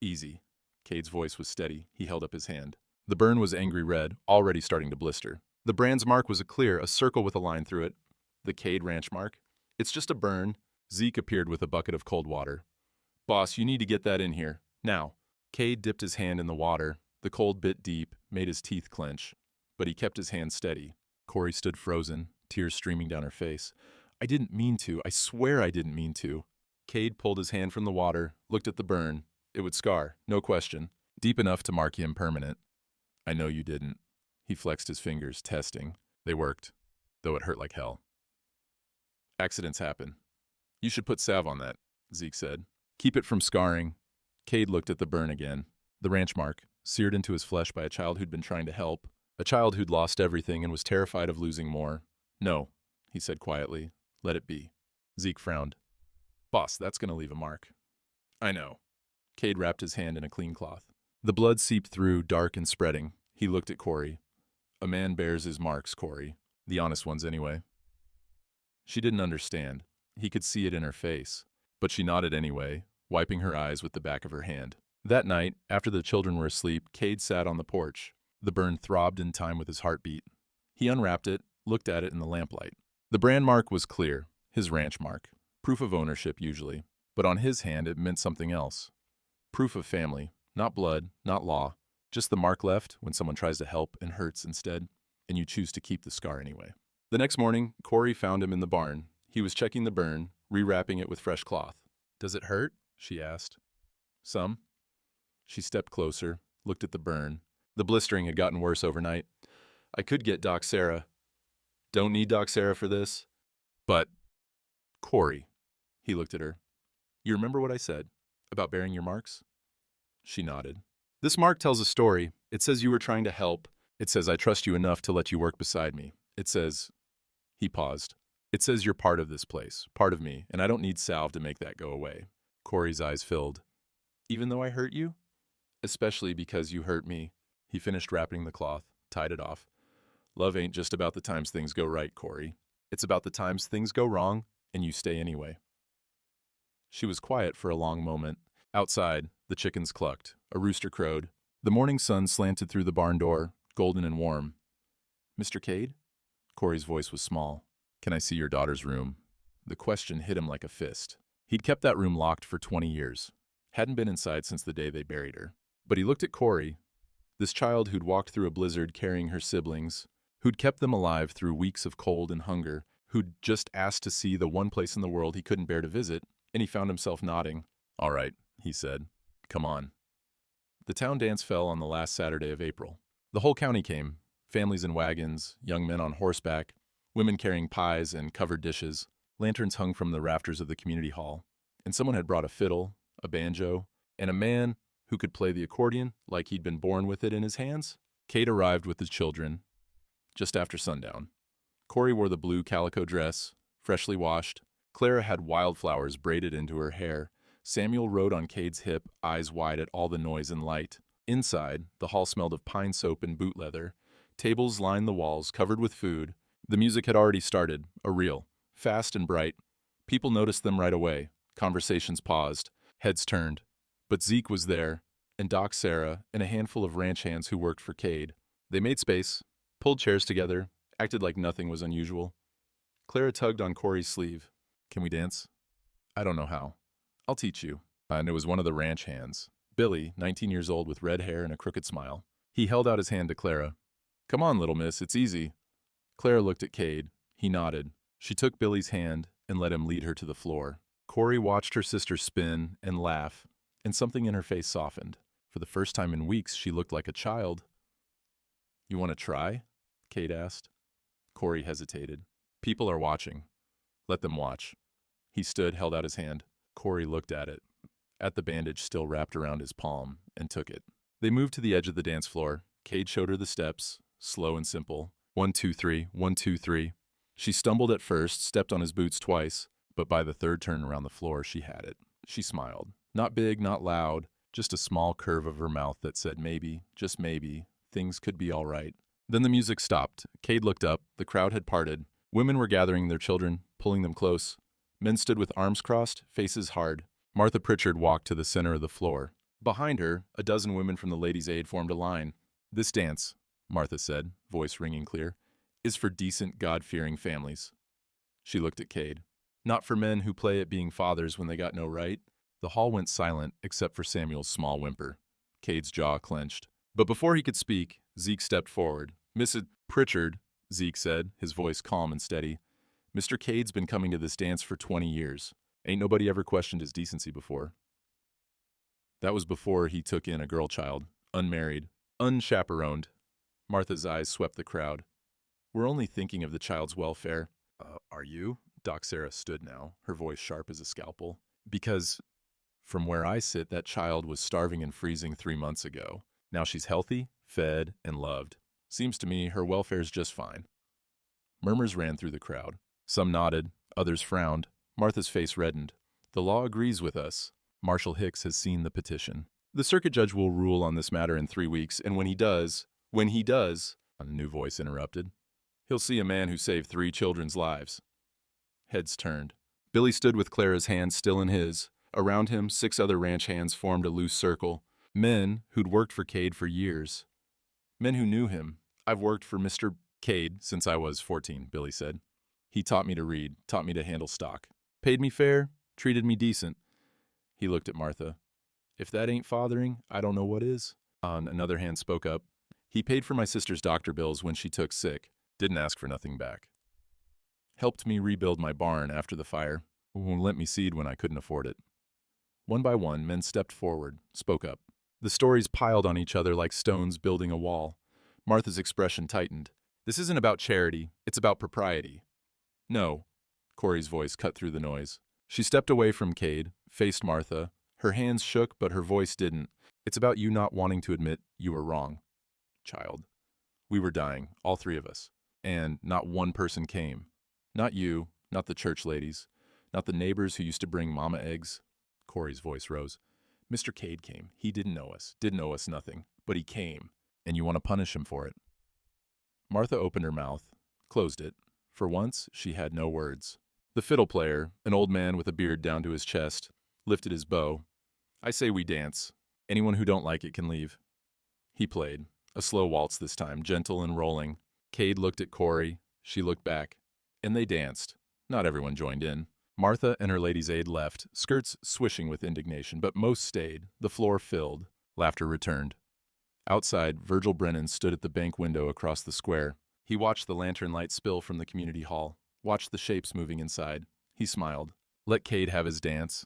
Speaker 1: Easy." Cade's voice was steady. He held up his hand. The burn was angry red, already starting to blister. The brand's mark was a circle with a line through it. The Cade Ranch mark. "It's just a burn." Zeke appeared with a bucket of cold water. "Boss, you need to get that in here. Now." Cade dipped his hand in the water. The cold bit deep, made his teeth clench. But he kept his hand steady. Corey stood frozen, tears streaming down her face. "I didn't mean to. I swear I didn't mean to." Cade pulled his hand from the water, looked at the burn. It would scar, no question. Deep enough to mark him permanent. "I know you didn't." He flexed his fingers, testing. They worked, though it hurt like hell. "Accidents happen. You should put salve on that," Zeke said. "Keep it from scarring." Cade looked at the burn again. The ranch mark, seared into his flesh by a child who'd been trying to help. A child who'd lost everything and was terrified of losing more. "No," he said quietly. "Let it be." Zeke frowned. "Boss, that's gonna leave a mark." "I know." Cade wrapped his hand in a clean cloth. The blood seeped through, dark and spreading. He looked at Corey. "A man bears his marks, Corey. The honest ones, anyway." She didn't understand. He could see it in her face. But she nodded anyway, wiping her eyes with the back of her hand. That night, after the children were asleep, Cade sat on the porch. The burn throbbed in time with his heartbeat. He unwrapped it, looked at it in the lamplight. The brand mark was clear, his ranch mark. Proof of ownership, usually. But on his hand, it meant something else. Proof of family. Not blood, not law. Just the mark left when someone tries to help and hurts instead, and you choose to keep the scar anyway. The next morning, Corey found him in the barn. He was checking the burn, rewrapping it with fresh cloth. "Does it hurt?" she asked. "Some." She stepped closer, looked at the burn. The blistering had gotten worse overnight. "I could get Doc Sarah." "Don't need Doc Sarah for this." "But, Corey," he looked at her. "You remember what I said about bearing your marks?" She nodded. "This mark tells a story. It says you were trying to help. It says I trust you enough to let you work beside me. It says..." He paused. "It says you're part of this place, part of me, and I don't need salve to make that go away." Corey's eyes filled. "Even though I hurt you?" "Especially because you hurt me." He finished wrapping the cloth, tied it off. "Love ain't just about the times things go right, Corey. It's about the times things go wrong, and you stay anyway." She was quiet for a long moment. Outside, the chickens clucked. A rooster crowed. The morning sun slanted through the barn door, golden and warm. "Mr. Cade?" Corey's voice was small. "Can I see your daughter's room?" The question hit him like a fist. He'd kept that room locked for 20 years. Hadn't been inside since the day they buried her. But he looked at Corey, this child who'd walked through a blizzard carrying her siblings, who'd kept them alive through weeks of cold and hunger, who'd just asked to see the one place in the world he couldn't bear to visit, and he found himself nodding. "All right," he said. "Come on." The town dance fell on the last Saturday of April. The whole county came, families in wagons, young men on horseback, women carrying pies and covered dishes. Lanterns hung from the rafters of the community hall, and someone had brought a fiddle, a banjo, and a man who could play the accordion like he'd been born with it in his hands. Cade arrived with his children just after sundown. Corey wore the blue calico dress, freshly washed. Clara had wildflowers braided into her hair. Samuel rode on Cade's hip, eyes wide at all the noise and light. Inside, the hall smelled of pine soap and boot leather. Tables lined the walls, covered with food. The music had already started, a reel, fast and bright. People noticed them right away. Conversations paused, heads turned. But Zeke was there, and Doc Sarah, and a handful of ranch hands who worked for Cade. They made space, pulled chairs together, acted like nothing was unusual. Clara tugged on Corey's sleeve. "Can we dance?" "I don't know how." "I'll teach you." And it was one of the ranch hands. Billy, 19 years old with red hair and a crooked smile. He held out his hand to Clara. "Come on, little miss, it's easy." Clara looked at Cade. He nodded. She took Billy's hand and let him lead her to the floor. Corey watched her sister spin and laugh, and something in her face softened. For the first time in weeks, she looked like a child. "You want to try?" Cade asked. Corey hesitated. "People are watching. Let them watch." He stood, held out his hand. Corey looked at it, at the bandage still wrapped around his palm, and took it. They moved to the edge of the dance floor. Cade showed her the steps, slow and simple. 1, 2, 3, 1, 2, 3. She stumbled at first, stepped on his boots twice, but by the third turn around the floor, she had it. She smiled. Not big, not loud, just a small curve of her mouth that said maybe, just maybe, things could be all right. Then the music stopped. Cade looked up. The crowd had parted. Women were gathering their children, pulling them close. Men stood with arms crossed, faces hard. Martha Pritchard walked to the center of the floor. Behind her, a dozen women from the Ladies' Aid formed a line. "This dance," Martha said, voice ringing clear, "is for decent, God-fearing families." She looked at Cade. "Not for men who play at being fathers when they got no right." The hall went silent, except for Samuel's small whimper. Cade's jaw clenched. But before he could speak, Zeke stepped forward. "Mrs. Pritchard," Zeke said, his voice calm and steady, "Mr. Cade's been coming to this dance for 20 years. Ain't nobody ever questioned his decency before." That was before he took in a girl child, unmarried, unchaperoned. Martha's eyes swept the crowd. "We're only thinking of the child's welfare." Are you?" Doc Sarah stood now, her voice sharp as a scalpel. "Because from where I sit, that child was starving and freezing 3 months ago. Now she's healthy, fed, and loved. Seems to me her welfare's just fine." Murmurs ran through the crowd. Some nodded, others frowned. Martha's face reddened. "The law agrees with us. Marshal Hicks has seen the petition. The circuit judge will rule on this matter in 3 weeks, and when he does, a new voice interrupted, he'll see a man who saved 3 children's lives." Heads turned. Billy stood with Clara's hand still in his. Around him, 6 other ranch hands formed a loose circle. Men who'd worked for Cade for years. Men who knew him. "I've worked for Mr. Cade since I was 14, Billy said. "He taught me to read, taught me to handle stock. Paid me fair, treated me decent." He looked at Martha. "If that ain't fathering, I don't know what is." Another hand spoke up. "He paid for my sister's doctor bills when she took sick. Didn't ask for nothing back. Helped me rebuild my barn after the fire. Lent me seed when I couldn't afford it." One by one, men stepped forward, spoke up. The stories piled on each other like stones building a wall. Martha's expression tightened. "This isn't about charity, it's about propriety." "No." Corey's voice cut through the noise. She stepped away from Cade, faced Martha. Her hands shook, but her voice didn't. "It's about you not wanting to admit you were wrong, child. We were dying, all 3 of us. And not one person came. Not you, not the church ladies, not the neighbors who used to bring mama eggs." Corey's voice rose. "Mr. Cade came. He didn't owe us nothing. But he came, and you want to punish him for it." Martha opened her mouth, closed it. For once, she had no words. The fiddle player, an old man with a beard down to his chest, lifted his bow. "I say we dance. Anyone who don't like it can leave." He played, a slow waltz this time, gentle and rolling. Cade looked at Corey. She looked back. And they danced. Not everyone joined in. Martha and her Ladies' Aid left, skirts swishing with indignation, but most stayed. The floor filled. Laughter returned. Outside, Virgil Brennan stood at the bank window across the square. He watched the lantern light spill from the community hall, watched the shapes moving inside. He smiled. Let Cade have his dance.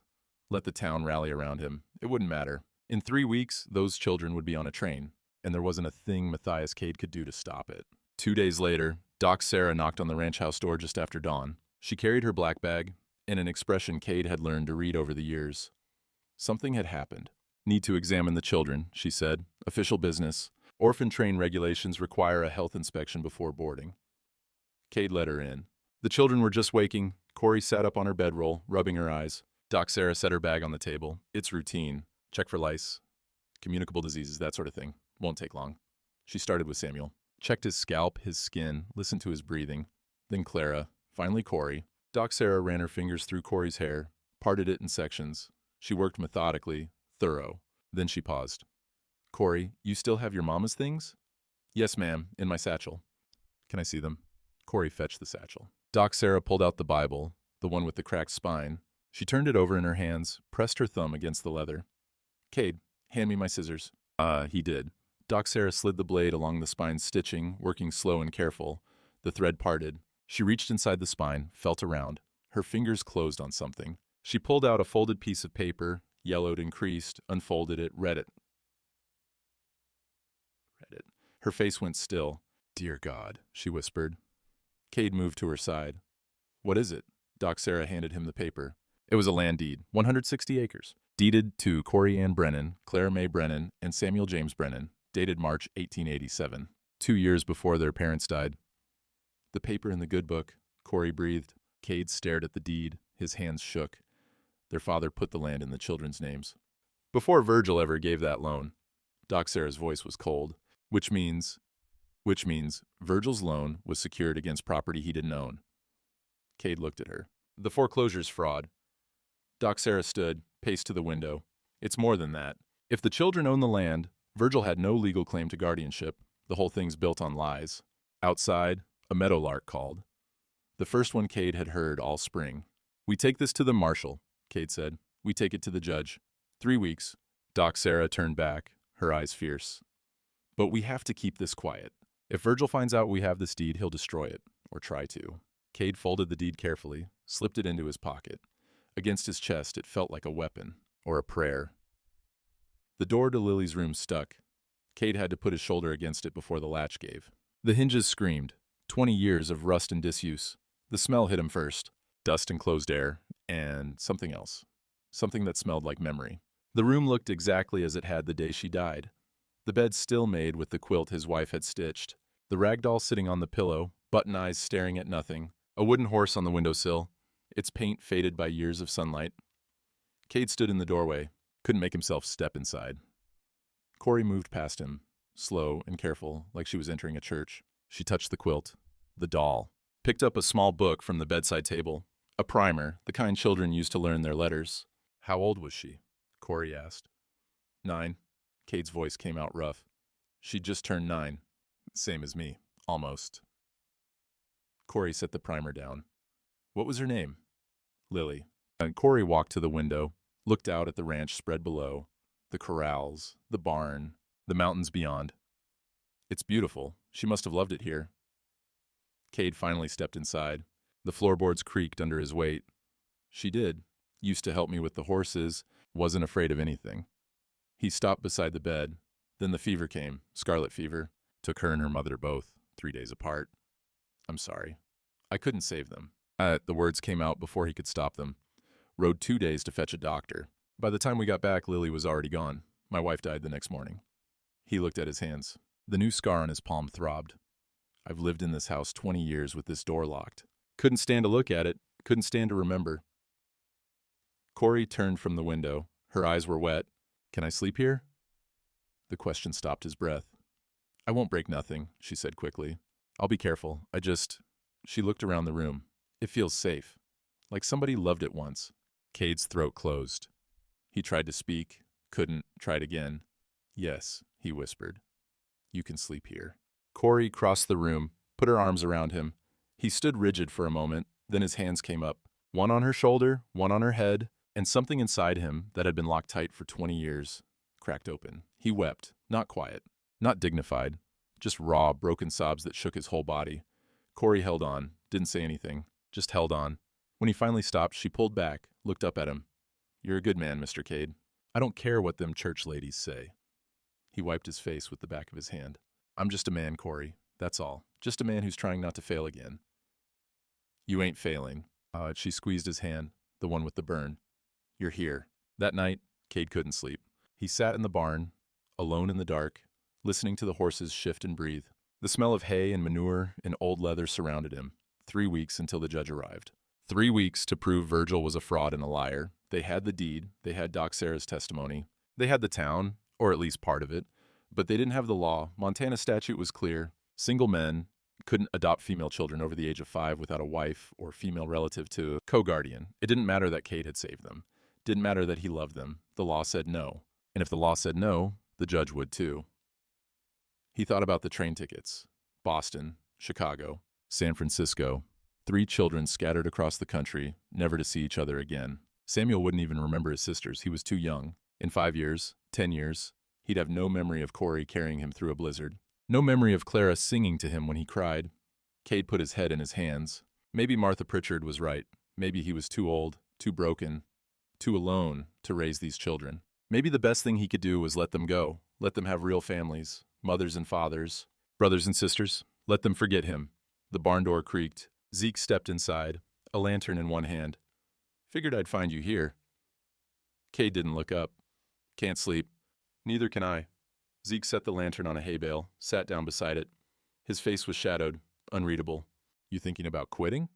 Speaker 1: Let the town rally around him. It wouldn't matter. In 3 weeks, those children would be on a train, and there wasn't a thing Matthias Cade could do to stop it. 2 days later, Doc Sarah knocked on the ranch house door just after dawn. She carried her black bag, and an expression Cade had learned to read over the years. Something had happened. "Need to examine the children," she said. "Official business. Orphan train regulations require a health inspection before boarding." Cade let her in. The children were just waking. Corey sat up on her bedroll, rubbing her eyes. Doc Sarah set her bag on the table. "It's routine. Check for lice, communicable diseases, that sort of thing. Won't take long." She started with Samuel. checked his scalp, his skin, listened to his breathing. Then Clara, finally Corey. Doc Sarah ran her fingers through Corey's hair, parted it in sections. She worked methodically, thorough. Then she paused. Corey, you still have your mama's things? Yes, ma'am, in my satchel. Can I see them? Corey fetched the satchel. Doc Sarah pulled out the Bible, the one with the cracked spine. She turned it over in her hands, pressed her thumb against the leather. Cade, hand me my scissors. He did. Doc Sarah slid the blade along the spine's stitching, working slow and careful. The thread parted. She reached inside the spine, felt around. Her fingers closed on something. She pulled out a folded piece of paper, yellowed and creased, unfolded it, read it. Her face went still. Dear God, she whispered. Cade moved to her side. What is it? Doc Sarah handed him the paper. It was a land deed, 160 acres. Deeded to Corey Ann Brennan, Clara Mae Brennan, and Samuel James Brennan, dated March 1887, 2 years before their parents died. The paper in the good book, Corey breathed. Cade stared at the deed. His hands shook. Their father put the land in the children's names. Before Virgil ever gave that loan. Doc Sarah's voice was cold. Which means Virgil's loan was secured against property he didn't own. Cade looked at her. The foreclosure's fraud. Doc Sarah stood, paced to the window. It's more than that. If the children own the land, Virgil had no legal claim to guardianship. The whole thing's built on lies. Outside, a meadowlark called. The first one Cade had heard all spring. We take this to the marshal, Cade said. We take it to the judge. 3 weeks. Doc Sarah turned back, her eyes fierce. But we have to keep this quiet. If Virgil finds out we have this deed, he'll destroy it, or try to. Cade folded the deed carefully, slipped it into his pocket. Against his chest, it felt like a weapon, or a prayer. The door to Lily's room stuck. Cade had to put his shoulder against it before the latch gave. The hinges screamed. 20 years of rust and disuse. The smell hit him first. Dust and closed air, and something else. Something that smelled like memory. The room looked exactly as it had the day she died. The bed still made with the quilt his wife had stitched. The rag doll sitting on the pillow, button eyes staring at nothing. A wooden horse on the windowsill, its paint faded by years of sunlight. Cade stood in the doorway, couldn't make himself step inside. Corey moved past him, slow and careful, like she was entering a church. She touched the quilt, the doll, picked up a small book from the bedside table, a primer, the kind children used to learn their letters. How old was she? Corey asked. 9. Cade's voice came out rough. She'd just turned 9. Same as me, almost. Corey set the primer down. What was her name? Lily. And Corey walked to the window, looked out at the ranch spread below, the corrals, the barn, the mountains beyond. It's beautiful. She must have loved it here. Cade finally stepped inside. The floorboards creaked under his weight. She did. Used to help me with the horses, wasn't afraid of anything. He stopped beside the bed. Then the fever came, scarlet fever. Took her and her mother both, 3 days apart. I'm sorry. I couldn't save them. The words came out before he could stop them. Rode 2 days to fetch a doctor. By the time we got back, Lily was already gone. My wife died the next morning. He looked at his hands. The new scar on his palm throbbed. I've lived in this house 20 years with this door locked. Couldn't stand to look at it. Couldn't stand to remember. Corey turned from the window. Her eyes were wet. Can I sleep here? The question stopped his breath. I won't break nothing, she said quickly. I'll be careful. She looked around the room. It feels safe. Like somebody loved it once. Cade's throat closed. He tried to speak. Couldn't. Tried again. Yes, he whispered. You can sleep here. Corey crossed the room, put her arms around him. He stood rigid for a moment, then his hands came up. One on her shoulder, one on her head, and something inside him that had been locked tight for 20 years cracked open. He wept, not quiet, not dignified, just raw, broken sobs that shook his whole body. Corey held on, didn't say anything, just held on. When he finally stopped, she pulled back, looked up at him. You're a good man, Mr. Cade. I don't care what them church ladies say. He wiped his face with the back of his hand. I'm just a man, Corey. That's all. Just a man who's trying not to fail again. You ain't failing. She squeezed his hand, the one with the burn. You're here. That night, Cade couldn't sleep. He sat in the barn, alone in the dark, listening to the horses shift and breathe. The smell of hay and manure and old leather surrounded him. 3 weeks until the judge arrived. 3 weeks to prove Virgil was a fraud and a liar. They had the deed. They had Doc Sarah's testimony. They had the town, or at least part of it. But they didn't have the law. Montana statute was clear. Single men couldn't adopt female children over the age of 5 without a wife or female relative to co-guardian. It didn't matter that Cade had saved them. Didn't matter that he loved them. The law said no. And if the law said no, the judge would too. He thought about the train tickets. Boston, Chicago, San Francisco. 3 children scattered across the country, never to see each other again. Samuel wouldn't even remember his sisters. He was too young. In 5 years, 10 years, he'd have no memory of Corey carrying him through a blizzard. No memory of Clara singing to him when he cried. Cade put his head in his hands. Maybe Martha Pritchard was right. Maybe he was too old, too broken, too alone to raise these children. Maybe the best thing he could do was let them go. Let them have real families, mothers and fathers, brothers and sisters. Let them forget him. The barn door creaked. Zeke stepped inside, a lantern in one hand. Figured I'd find you here. Cade didn't look up. Can't sleep. Neither can I. Zeke set the lantern on a hay bale, sat down beside it. His face was shadowed, unreadable. You thinking about quitting?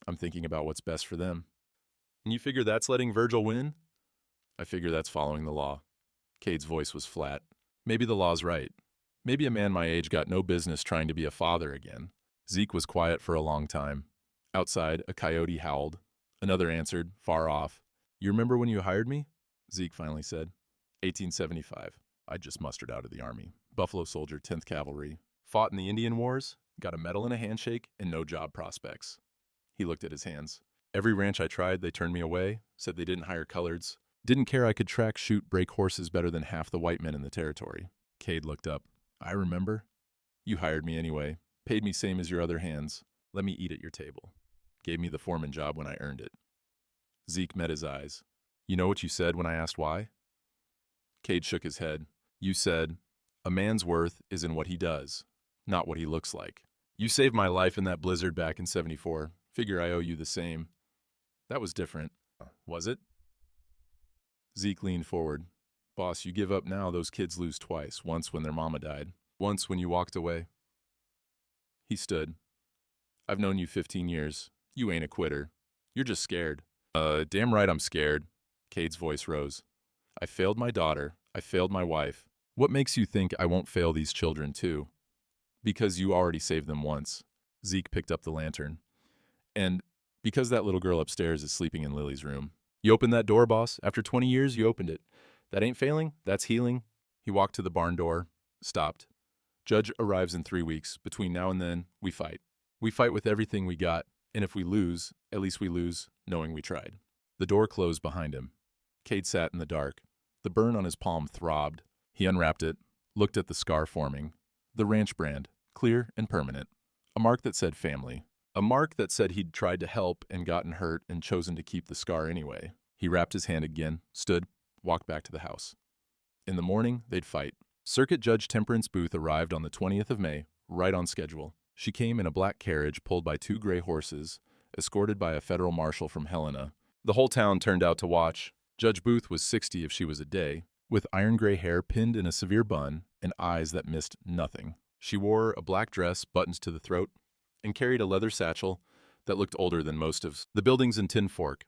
Speaker 1: I'm thinking about what's best for them. And you figure that's letting Virgil win? I figure that's following the law. Cade's voice was flat. Maybe the law's right. Maybe a man my age got no business trying to be a father again. Zeke was quiet for a long time. Outside, a coyote howled. Another answered, far off. You remember when you hired me? Zeke finally said. 1875. I'd just mustered out of the Army. Buffalo soldier, 10th Cavalry. Fought in the Indian Wars, got a medal and a handshake, and no job prospects. He looked at his hands. Every ranch I tried, they turned me away, said they didn't hire coloreds. Didn't care I could track, shoot, break horses better than half the white men in the territory. Cade looked up. I remember. You hired me anyway. Paid me same as your other hands. Let me eat at your table. Gave me the foreman job when I earned it. Zeke met his eyes. You know what you said when I asked why? Cade shook his head. You said, a man's worth is in what he does, not what he looks like. You saved my life in that blizzard back in '74. Figure I owe you the same. That was different. Was it? Zeke leaned forward. Boss, you give up now, those kids lose twice. Once when their mama died. Once when you walked away. He stood. I've known you 15 years. You ain't a quitter. You're just scared. Damn right I'm scared. Cade's voice rose. I failed my daughter. I failed my wife. What makes you think I won't fail these children too? Because you already saved them once. Zeke picked up the lantern. And because that little girl upstairs is sleeping in Lily's room. You opened that door, boss. After 20 years, you opened it. That ain't failing. That's healing. He walked to the barn door, stopped. Judge arrives in 3 weeks. Between now and then, we fight. We fight with everything we got. And if we lose, at least we lose knowing we tried. The door closed behind him. Cade sat in the dark. The burn on his palm throbbed. He unwrapped it, looked at the scar forming. The ranch brand, clear and permanent. A mark that said family. A mark that said he'd tried to help and gotten hurt and chosen to keep the scar anyway. He wrapped his hand again, stood, walked back to the house. In the morning, they'd fight. Circuit Judge Temperance Booth arrived on the 20th of May, right on schedule. She came in a black carriage pulled by 2 gray horses, escorted by a federal marshal from Helena. The whole town turned out to watch. Judge Booth was 60 if she was a day, with iron gray hair pinned in a severe bun and eyes that missed nothing. She wore a black dress, buttons to the throat, and carried a leather satchel that looked older than most of the buildings in Tin Fork.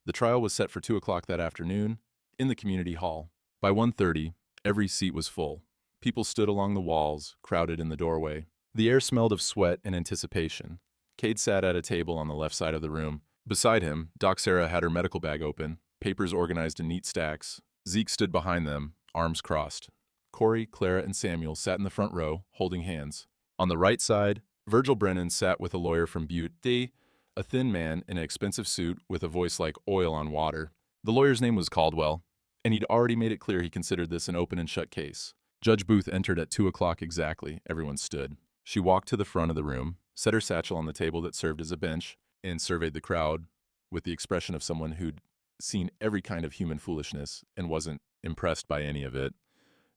Speaker 1: The trial was set for 2 o'clock that afternoon in the community hall. By 1:30, every seat was full. People stood along the walls, crowded in the doorway. The air smelled of sweat and anticipation. Cade sat at a table on the left side of the room. Beside him, Doc Sarah had her medical bag open, papers organized in neat stacks. Zeke stood behind them, arms crossed. Corey, Clara, and Samuel sat in the front row, holding hands. On the right side, Virgil Brennan sat with a lawyer from Butte, a thin man in an expensive suit with a voice like oil on water. The lawyer's name was Caldwell, and he'd already made it clear he considered this an open and shut case. Judge Booth entered at 2 o'clock exactly. Everyone stood. She walked to the front of the room, set her satchel on the table that served as a bench, and surveyed the crowd with the expression of someone who'd seen every kind of human foolishness and wasn't impressed by any of it.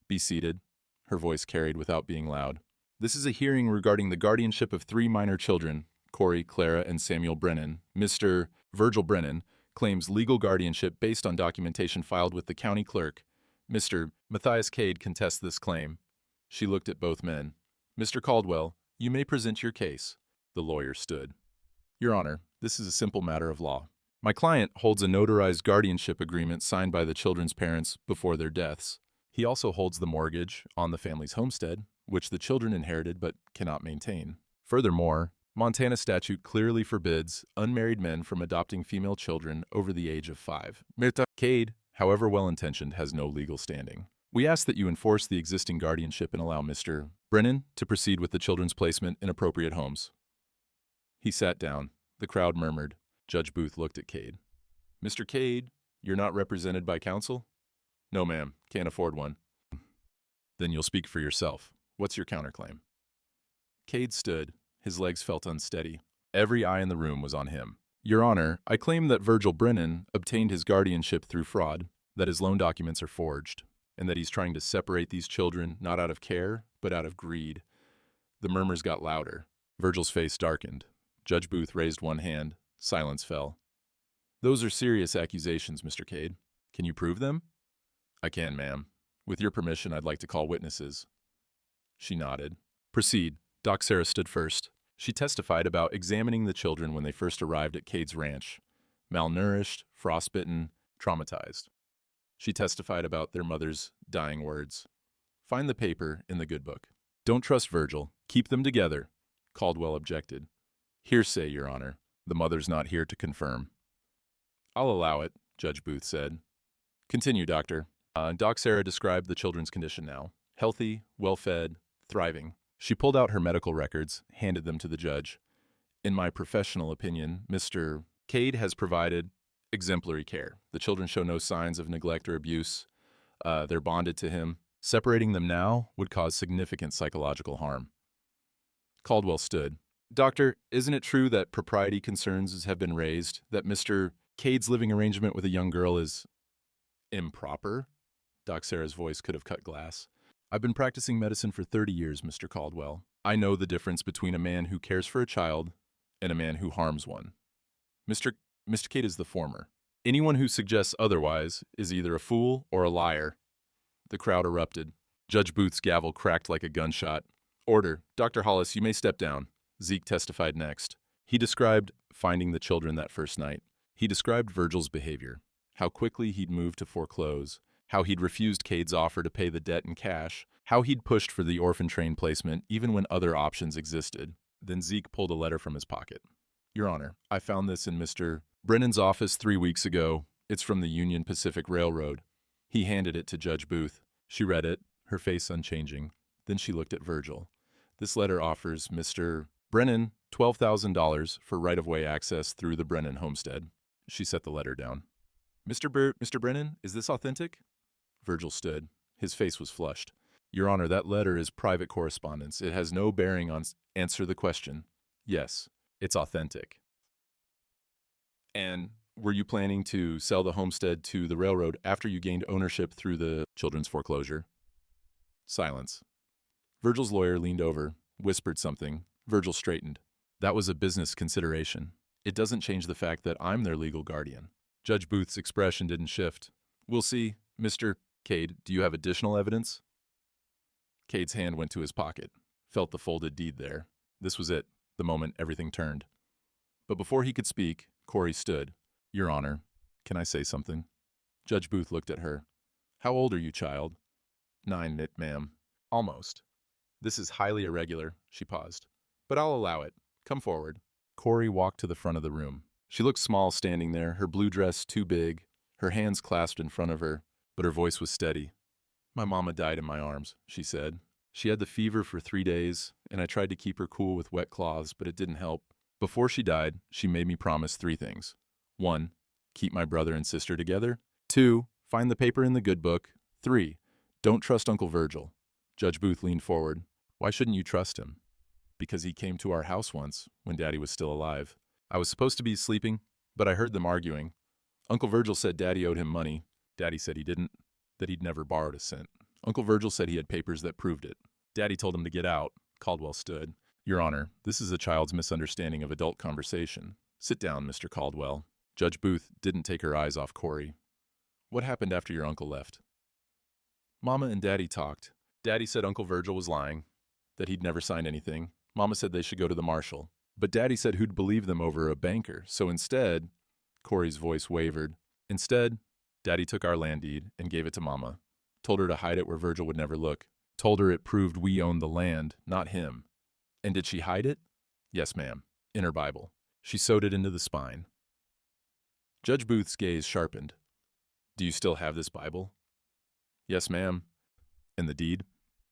Speaker 1: Be seated, her voice carried without being loud. This is a hearing regarding the guardianship of 3 minor children, Corey, Clara, and Samuel Brennan. Mr. Virgil Brennan claims legal guardianship based on documentation filed with the county clerk. Mr. Matthias Cade contests this claim. She looked at both men. Mr. Caldwell, you may present your case. The lawyer stood. Your Honor, this is a simple matter of law. My client holds a notarized guardianship agreement signed by the children's parents before their deaths. He also holds the mortgage on the family's homestead which the children inherited but cannot maintain. Furthermore, Montana statute clearly forbids unmarried men from adopting female children over the age of 5. Cade, however well-intentioned, has no legal standing. We ask that you enforce the existing guardianship and allow Mr. Brennan to proceed with the children's placement in appropriate homes. He sat down. The crowd murmured. Judge Booth looked at Cade. Mr. Cade, you're not represented by counsel? No, ma'am. Can't afford one. Then you'll speak for yourself. What's your counterclaim? Cade stood. His legs felt unsteady. Every eye in the room was on him. Your Honor, I claim that Virgil Brennan obtained his guardianship through fraud, that his loan documents are forged, and that he's trying to separate these children not out of care, but out of greed. The murmurs got louder. Virgil's face darkened. Judge Booth raised one hand. Silence fell. Those are serious accusations, Mr. Cade. Can you prove them? I can, ma'am. With your permission, I'd like to call witnesses. She nodded. Proceed. Doc Sarah stood first. She testified about examining the children when they first arrived at Cade's ranch. Malnourished, frostbitten, traumatized. She testified about their mother's dying words. Find the paper in the good book. Don't trust Virgil. Keep them together. Caldwell objected. Hearsay, Your Honor. The mother's not here to confirm. I'll allow it, Judge Booth said. Continue, Doctor. Doc Sarah described the children's condition now. Healthy, well-fed, thriving. She pulled out her medical records, handed them to the judge. In my professional opinion, Mr. Cade has provided exemplary care. The children show no signs of neglect or abuse. They're bonded to him. Separating them now would cause significant psychological harm. Caldwell stood. Doctor, isn't it true that propriety concerns have been raised, that Mr. Cade's living arrangement with a young girl is improper? Doc Sarah's voice could have cut glass. I've been practicing medicine for 30 years, Mr. Caldwell. I know the difference between a man who cares for a child and a man who harms one. Mr. Cade is the former. Anyone who suggests otherwise is either a fool or a liar. The crowd erupted. Judge Booth's gavel cracked like a gunshot. Order. Dr. Hollis, you may step down. Zeke testified next. He described finding the children that first night. He described Virgil's behavior, how quickly he'd moved to foreclose, how he'd refused Cade's offer to pay the debt in cash, how he'd pushed for the orphan train placement even when other options existed. Then Zeke pulled a letter from his pocket. Your Honor, I found this in Mr. Brennan's office 3 weeks ago. It's from the Union Pacific Railroad. He handed it to Judge Booth. She read it, her face unchanging. Then she looked at Virgil. This letter offers Mr. Brennan $12,000 for right-of-way access through the Brennan homestead. She set the letter down. Mr. Brennan, is this authentic? Virgil stood. His face was flushed. Your Honor, that letter is private correspondence. It has no bearing on... Answer the question. Yes, it's authentic. And were you planning to sell the homestead to the railroad after you gained ownership through the children's foreclosure? Silence. Virgil's lawyer leaned over, whispered something. Virgil straightened. That was a business consideration. It doesn't change the fact that I'm their legal guardian. Judge Booth's expression didn't shift. We'll see. Mr. Cade, do you have additional evidence? Cade's hand went to his pocket, felt the folded deed there. This was it, the moment everything turned. But before he could speak, Corey stood. Your Honor, can I say something? Judge Booth looked at her. How old are you, child? 9, ma'am. Almost. This is highly irregular, she paused. But I'll allow it. Come forward. Corey walked to the front of the room. She looked small standing there, her blue dress too big, her hands clasped in front of her, but her voice was steady. My mama died in my arms, she said. She had the fever for 3 days, and I tried to keep her cool with wet cloths, but it didn't help. Before she died, she made me promise 3 things. 1, keep my brother and sister together. 2, find the paper in the good book. 3, don't trust Uncle Virgil. Judge Booth leaned forward. Why shouldn't you trust him? Because he came to our house once, when Daddy was still alive. I was supposed to be sleeping, but I heard them arguing. Uncle Virgil said Daddy owed him money. Daddy said he didn't, that he'd never borrowed a cent. Uncle Virgil said he had papers that proved it. Daddy told him to get out. Caldwell stood. Your Honor, this is a child's misunderstanding of adult conversation. Sit down, Mr. Caldwell. Judge Booth didn't take her eyes off Corey. What happened after your uncle left? Mama and Daddy talked. Daddy said Uncle Virgil was lying, that he'd never signed anything. Mama said they should go to the marshal. But Daddy said who'd believe them over a banker. So instead, Corey's voice wavered. Instead, Daddy took our land deed and gave it to Mama. Told her to hide it where Virgil would never look. Told her it proved we owned the land, not him. And did she hide it? Yes, ma'am. In her Bible. She sewed it into the spine. Judge Booth's gaze sharpened. Do you still have this Bible? Yes, ma'am. And the deed?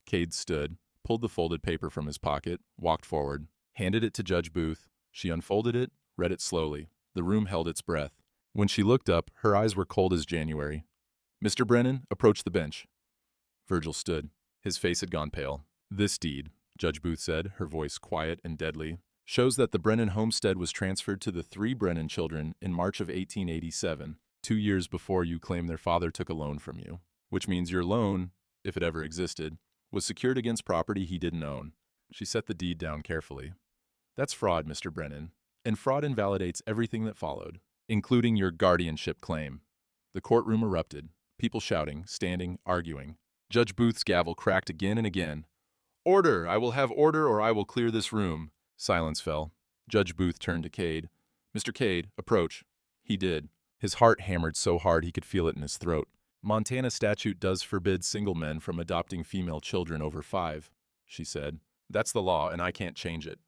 Speaker 1: Cade stood, pulled the folded paper from his pocket, walked forward, handed it to Judge Booth. She unfolded it, read it slowly. The room held its breath. When she looked up, her eyes were cold as January. Mr. Brennan, approach the bench. Virgil stood. His face had gone pale. This deed, Judge Booth said, her voice quiet and deadly, shows that the Brennan homestead was transferred to the 3 Brennan children in March of 1887, 2 years before you claim their father took a loan from you, which means your loan, if it ever existed, was secured against property he didn't own. She set the deed down carefully. That's fraud, Mr. Brennan, and fraud invalidates everything that followed, including your guardianship claim. The courtroom erupted, people shouting, standing, arguing. Judge Booth's gavel cracked again and again. Order! I will have order or I will clear this room. Silence fell. Judge Booth turned to Cade. Mr. Cade, approach. He did. His heart hammered so hard he could feel it in his throat. Montana statute does forbid single men from adopting female children over 5, she said. That's the law and I can't change it.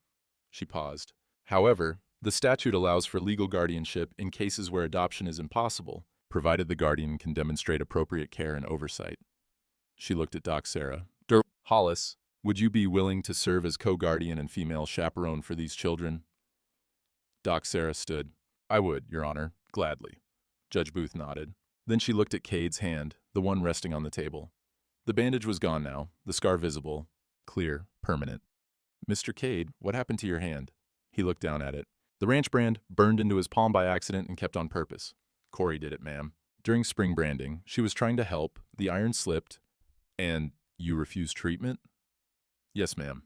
Speaker 1: She paused. However, the statute allows for legal guardianship in cases where adoption is impossible, provided the guardian can demonstrate appropriate care and oversight. She looked at Doc Sarah. Hollis, would you be willing to serve as co-guardian and female chaperone for these children? Doc Sarah stood. I would, Your Honor, gladly. Judge Booth nodded. Then she looked at Cade's hand, the one resting on the table. The bandage was gone now, the scar visible, clear, permanent. Mr. Cade, what happened to your hand? He looked down at it. The ranch brand burned into his palm by accident and kept on purpose. Corey did it, ma'am. During spring branding, she was trying to help, the iron slipped, and you refused treatment? Yes, ma'am.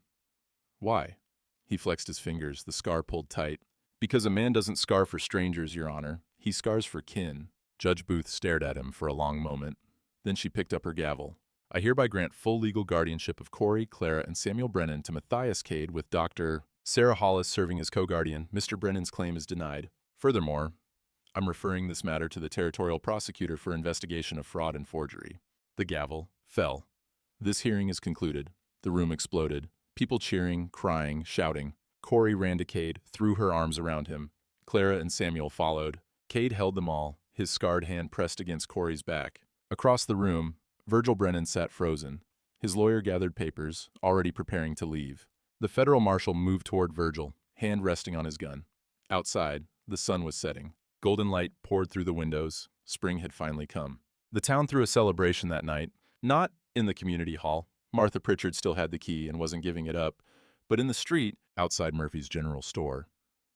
Speaker 1: Why? He flexed his fingers, the scar pulled tight. Because a man doesn't scar for strangers, Your Honor. He scars for kin. Judge Booth stared at him for a long moment. Then she picked up her gavel. I hereby grant full legal guardianship of Corey, Clara, and Samuel Brennan to Matthias Cade with Dr. Sarah Hollis serving as co-guardian. Mr. Brennan's claim is denied. Furthermore, I'm referring this matter to the territorial prosecutor for investigation of fraud and forgery. The gavel fell. This hearing is concluded. The room exploded. People cheering, crying, shouting. Corey ran to Cade, threw her arms around him. Clara and Samuel followed. Cade held them all, his scarred hand pressed against Corey's back. Across the room, Virgil Brennan sat frozen. His lawyer gathered papers, already preparing to leave. The federal marshal moved toward Virgil, hand resting on his gun. Outside, the sun was setting. Golden light poured through the windows. Spring had finally come. The town threw a celebration that night, not in the community hall. Martha Pritchard still had the key and wasn't giving it up, but in the street, outside Murphy's General Store.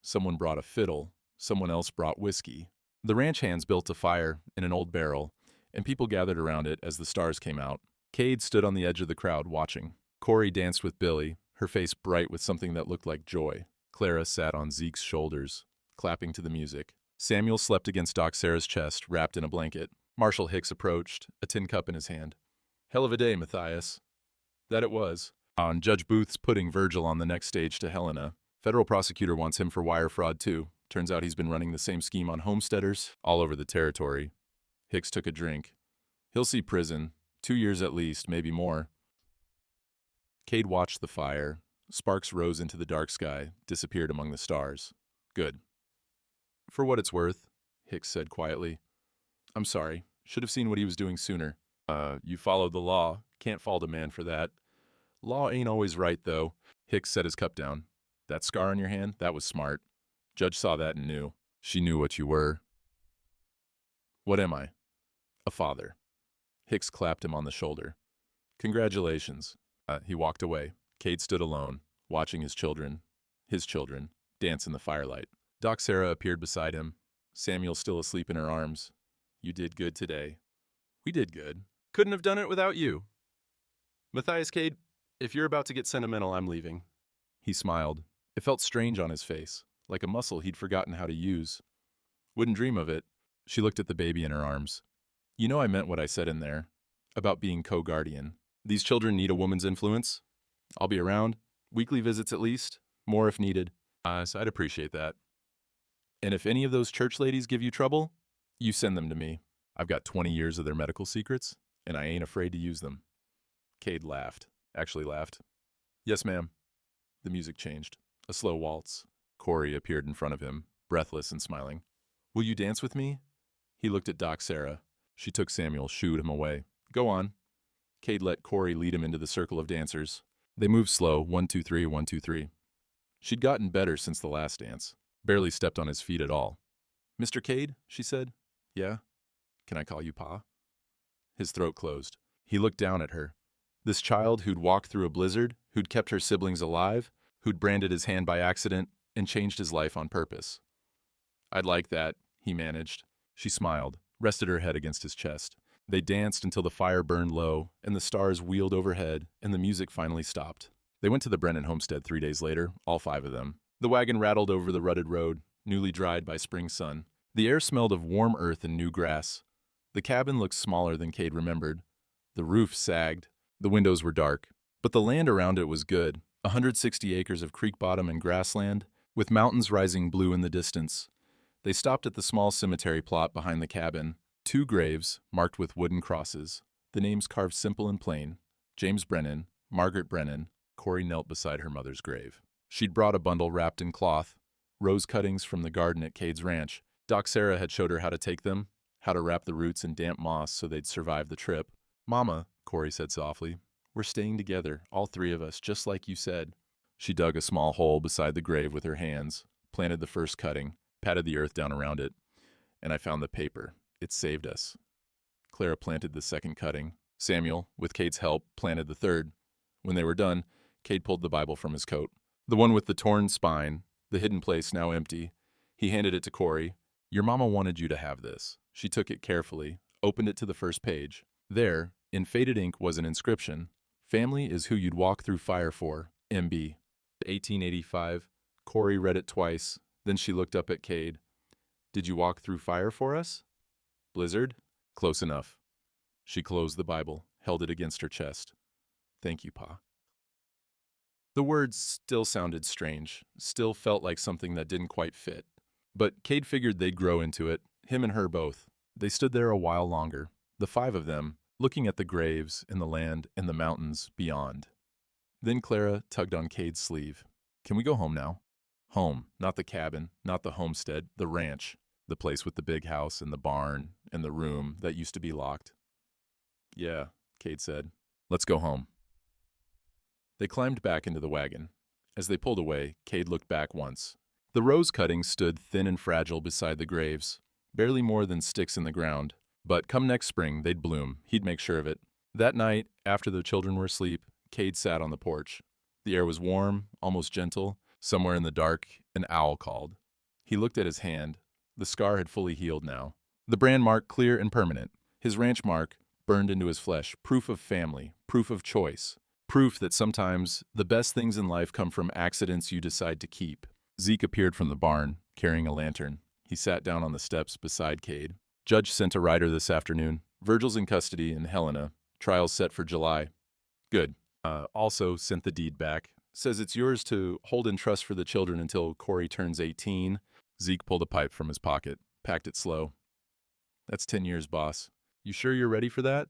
Speaker 1: Someone brought a fiddle, someone else brought whiskey. The ranch hands built a fire in an old barrel, and people gathered around it as the stars came out. Cade stood on the edge of the crowd watching. Corey danced with Billy, her face bright with something that looked like joy. Clara sat on Zeke's shoulders, clapping to the music. Samuel slept against Doc Sarah's chest, wrapped in a blanket. Marshal Hicks approached, a tin cup in his hand. Hell of a day, Matthias. That it was. On Judge Booth's putting Virgil on the next stage to Helena. Federal prosecutor wants him for wire fraud, too. Turns out he's been running the same scheme on homesteaders all over the territory. Hicks took a drink. He'll see prison. 2 years at least, maybe more. Cade watched the fire. Sparks rose into the dark sky, disappeared among the stars. Good. For what it's worth, Hicks said quietly. I'm sorry. Should have seen what he was doing sooner. You followed the law. Can't fault a man for that. Law ain't always right, though. Hicks set his cup down. That scar on your hand, that was smart. Judge saw that and knew. She knew what you were. What am I? A father. Hicks clapped him on the shoulder. Congratulations. He walked away. Cade stood alone, watching his children, dance in the firelight. Doc Sarah appeared beside him. Samuel still asleep in her arms. You did good today. We did good. Couldn't have done it without you. Matthias Cade, if you're about to get sentimental, I'm leaving. He smiled. It felt strange on his face, like a muscle he'd forgotten how to use. Wouldn't dream of it. She looked at the baby in her arms. You know I meant what I said in there, about being co-guardian. These children need a woman's influence. I'll be around, weekly visits at least, more if needed. So I'd appreciate that. And if any of those church ladies give you trouble, you send them to me. I've got 20 years of their medical secrets, and I ain't afraid to use them. Cade laughed. Actually laughed. Yes, ma'am. The music changed. A slow waltz. Corey appeared in front of him, breathless and smiling. Will you dance with me? He looked at Doc Sarah. She took Samuel, shooed him away. Go on. Cade let Corey lead him into the circle of dancers. They moved slow, 1, 2, 3, 1, 2, 3. She'd gotten better since the last dance. Barely stepped on his feet at all. Mr. Cade, she said. Yeah? Can I call you Pa? His throat closed. He looked down at her. This child who'd walked through a blizzard, who'd kept her siblings alive, who'd branded his hand by accident, and changed his life on purpose. I'd like that, he managed. She smiled, rested her head against his chest. They danced until the fire burned low, and the stars wheeled overhead, and the music finally stopped. They went to the Brennan homestead 3 days later, all 5 of them. The wagon rattled over the rutted road, newly dried by spring sun. The air smelled of warm earth and new grass. The cabin looked smaller than Cade remembered. The roof sagged. The windows were dark. But the land around it was good, 160 acres of creek bottom and grassland, with mountains rising blue in the distance. They stopped at the small cemetery plot behind the cabin. 2 graves, marked with wooden crosses. The names carved simple and plain. James Brennan, Margaret Brennan. Corey knelt beside her mother's grave. She'd brought a bundle wrapped in cloth, rose cuttings from the garden at Cade's ranch. Doc Sarah had showed her how to take them, how to wrap the roots in damp moss so they'd survive the trip. Mama, Corey said softly, we're staying together, all 3 of us, just like you said. She dug a small hole beside the grave with her hands, planted the first cutting, patted the earth down around it, and I found the paper. It saved us. Clara planted the second cutting. Samuel, with Cade's help, planted the third. When they were done, Cade pulled the Bible from his coat. The one with the torn spine, the hidden place now empty. He handed it to Corey. Your mama wanted you to have this. She took it carefully, opened it to the first page. There, in faded ink, was an inscription. Family is who you'd walk through fire for, MB. 1885. Corey read it twice. Then she looked up at Cade. Did you walk through fire for us? Blizzard? Close enough. She closed the Bible, held it against her chest. Thank you, Pa. The words still sounded strange, still felt like something that didn't quite fit. But Cade figured they'd grow into it, him and her both. They stood there a while longer, the 5 of them, looking at the graves and the land and the mountains beyond. Then Clara tugged on Cade's sleeve. Can we go home now? Home, not the cabin, not the homestead, the ranch, the place with the big house and the barn and the room that used to be locked. Yeah, Cade said. Let's go home. They climbed back into the wagon. As they pulled away, Cade looked back once. The rose cuttings stood thin and fragile beside the graves, barely more than sticks in the ground. But come next spring, they'd bloom. He'd make sure of it. That night, after the children were asleep, Cade sat on the porch. The air was warm, almost gentle. Somewhere in the dark, an owl called. He looked at his hand. The scar had fully healed now. The brand mark clear and permanent. His ranch mark burned into his flesh, proof of family, proof of choice. Proof that sometimes the best things in life come from accidents you decide to keep. Zeke appeared from the barn, carrying a lantern. He sat down on the steps beside Cade. Judge sent a rider this afternoon. Virgil's in custody and Helena. Trial's set for July. Good. Also sent the deed back. Says it's yours to hold in trust for the children until Corey turns 18. Zeke pulled a pipe from his pocket, packed it slow. That's 10 years, boss. You sure you're ready for that?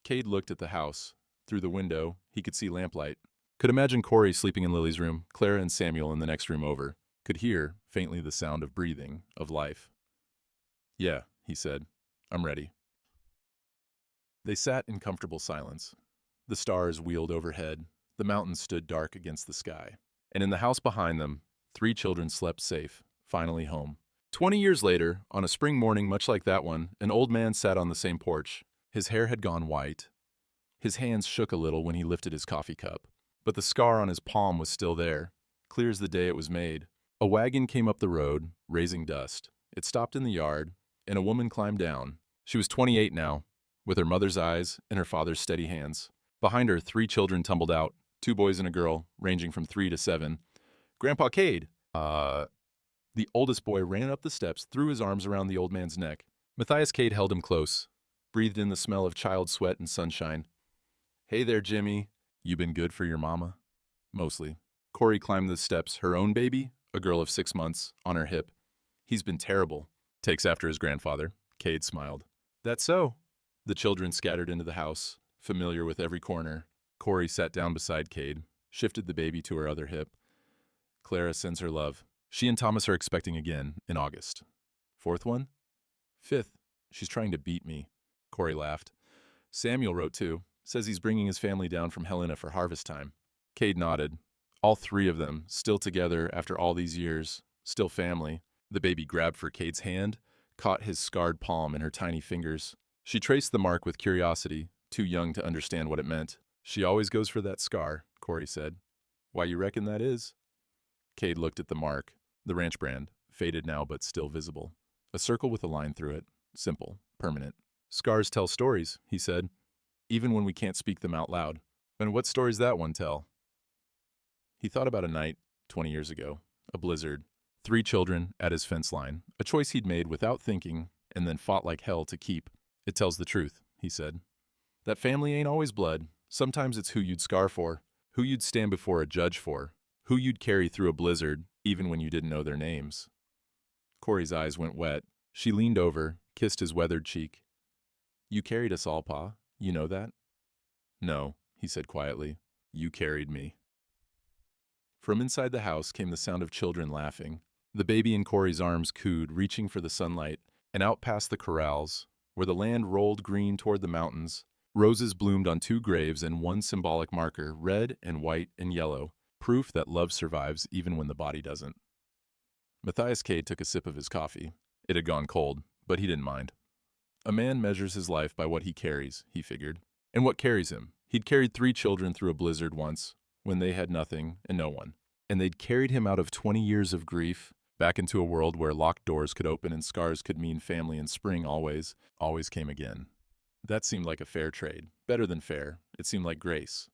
Speaker 1: Cade looked at the house. Through the window, he could see lamplight. Could imagine Corey sleeping in Lily's room, Clara and Samuel in the next room over. Could hear, faintly, the sound of breathing, of life. Yeah, he said. I'm ready. They sat in comfortable silence. The stars wheeled overhead. The mountains stood dark against the sky. And in the house behind them, 3 children slept safe, finally home. 20 years later, on a spring morning much like that one, an old man sat on the same porch. His hair had gone white. His hands shook a little when he lifted his coffee cup. But the scar on his palm was still there, clear as the day it was made. A wagon came up the road, raising dust. It stopped in the yard, and a woman climbed down. She was 28 now, with her mother's eyes and her father's steady hands. Behind her, 3 children tumbled out, 2 boys and a girl, ranging from 3 to 7. Grandpa Cade! The oldest boy ran up the steps, threw his arms around the old man's neck. Matthias Cade held him close, breathed in the smell of child sweat and sunshine. Hey there, Jimmy. You been good for your mama? Mostly. Corey climbed the steps, her own baby, a girl of 6 months, on her hip. He's been terrible. Takes after his grandfather. Cade smiled. That's so. The children scattered into the house, familiar with every corner. Corey sat down beside Cade, shifted the baby to her other hip. Clara sends her love. She and Thomas are expecting again in August. Fourth one? Fifth. She's trying to beat me. Corey laughed. Samuel wrote too. Says he's bringing his family down from Helena for harvest time. Cade nodded. All three of them, still together after all these years, still family. The baby grabbed for Cade's hand, caught his scarred palm in her tiny fingers. She traced the mark with curiosity, too young to understand what it meant. She always goes for that scar, Corey said. Why you reckon that is? Cade looked at the mark, the ranch brand, faded now but still visible. A circle with a line through it, simple, permanent. Scars tell stories, he said, even when we can't speak them out loud. And what stories that one tell? He thought about a night, 20 years ago, a blizzard, 3 children at his fence line, a choice he'd made without thinking and then fought like hell to keep. It tells the truth, he said. That family ain't always blood. Sometimes it's who you'd scar for, who you'd stand before a judge for, who you'd carry through a blizzard even when you didn't know their names. Corey's eyes went wet. She leaned over, kissed his weathered cheek. You carried us all, Pa. You know that? No, he said quietly. You carried me. From inside the house came the sound of children laughing. The baby in Corey's arms cooed, reaching for the sunlight, and out past the corrals, where the land rolled green toward the mountains, roses bloomed on 2 graves and 1 symbolic marker, red and white and yellow, proof that love survives even when the body doesn't. Matthias Cade took a sip of his coffee. It had gone cold, but he didn't mind. A man measures his life by what he carries, he figured. And what carries him? He'd carried 3 children through a blizzard once, when they had nothing and no one. And they'd carried him out of 20 years of grief, back into a world where locked doors could open and scars could mean family and spring always came again. That seemed like a fair trade. Better than fair. It seemed like grace.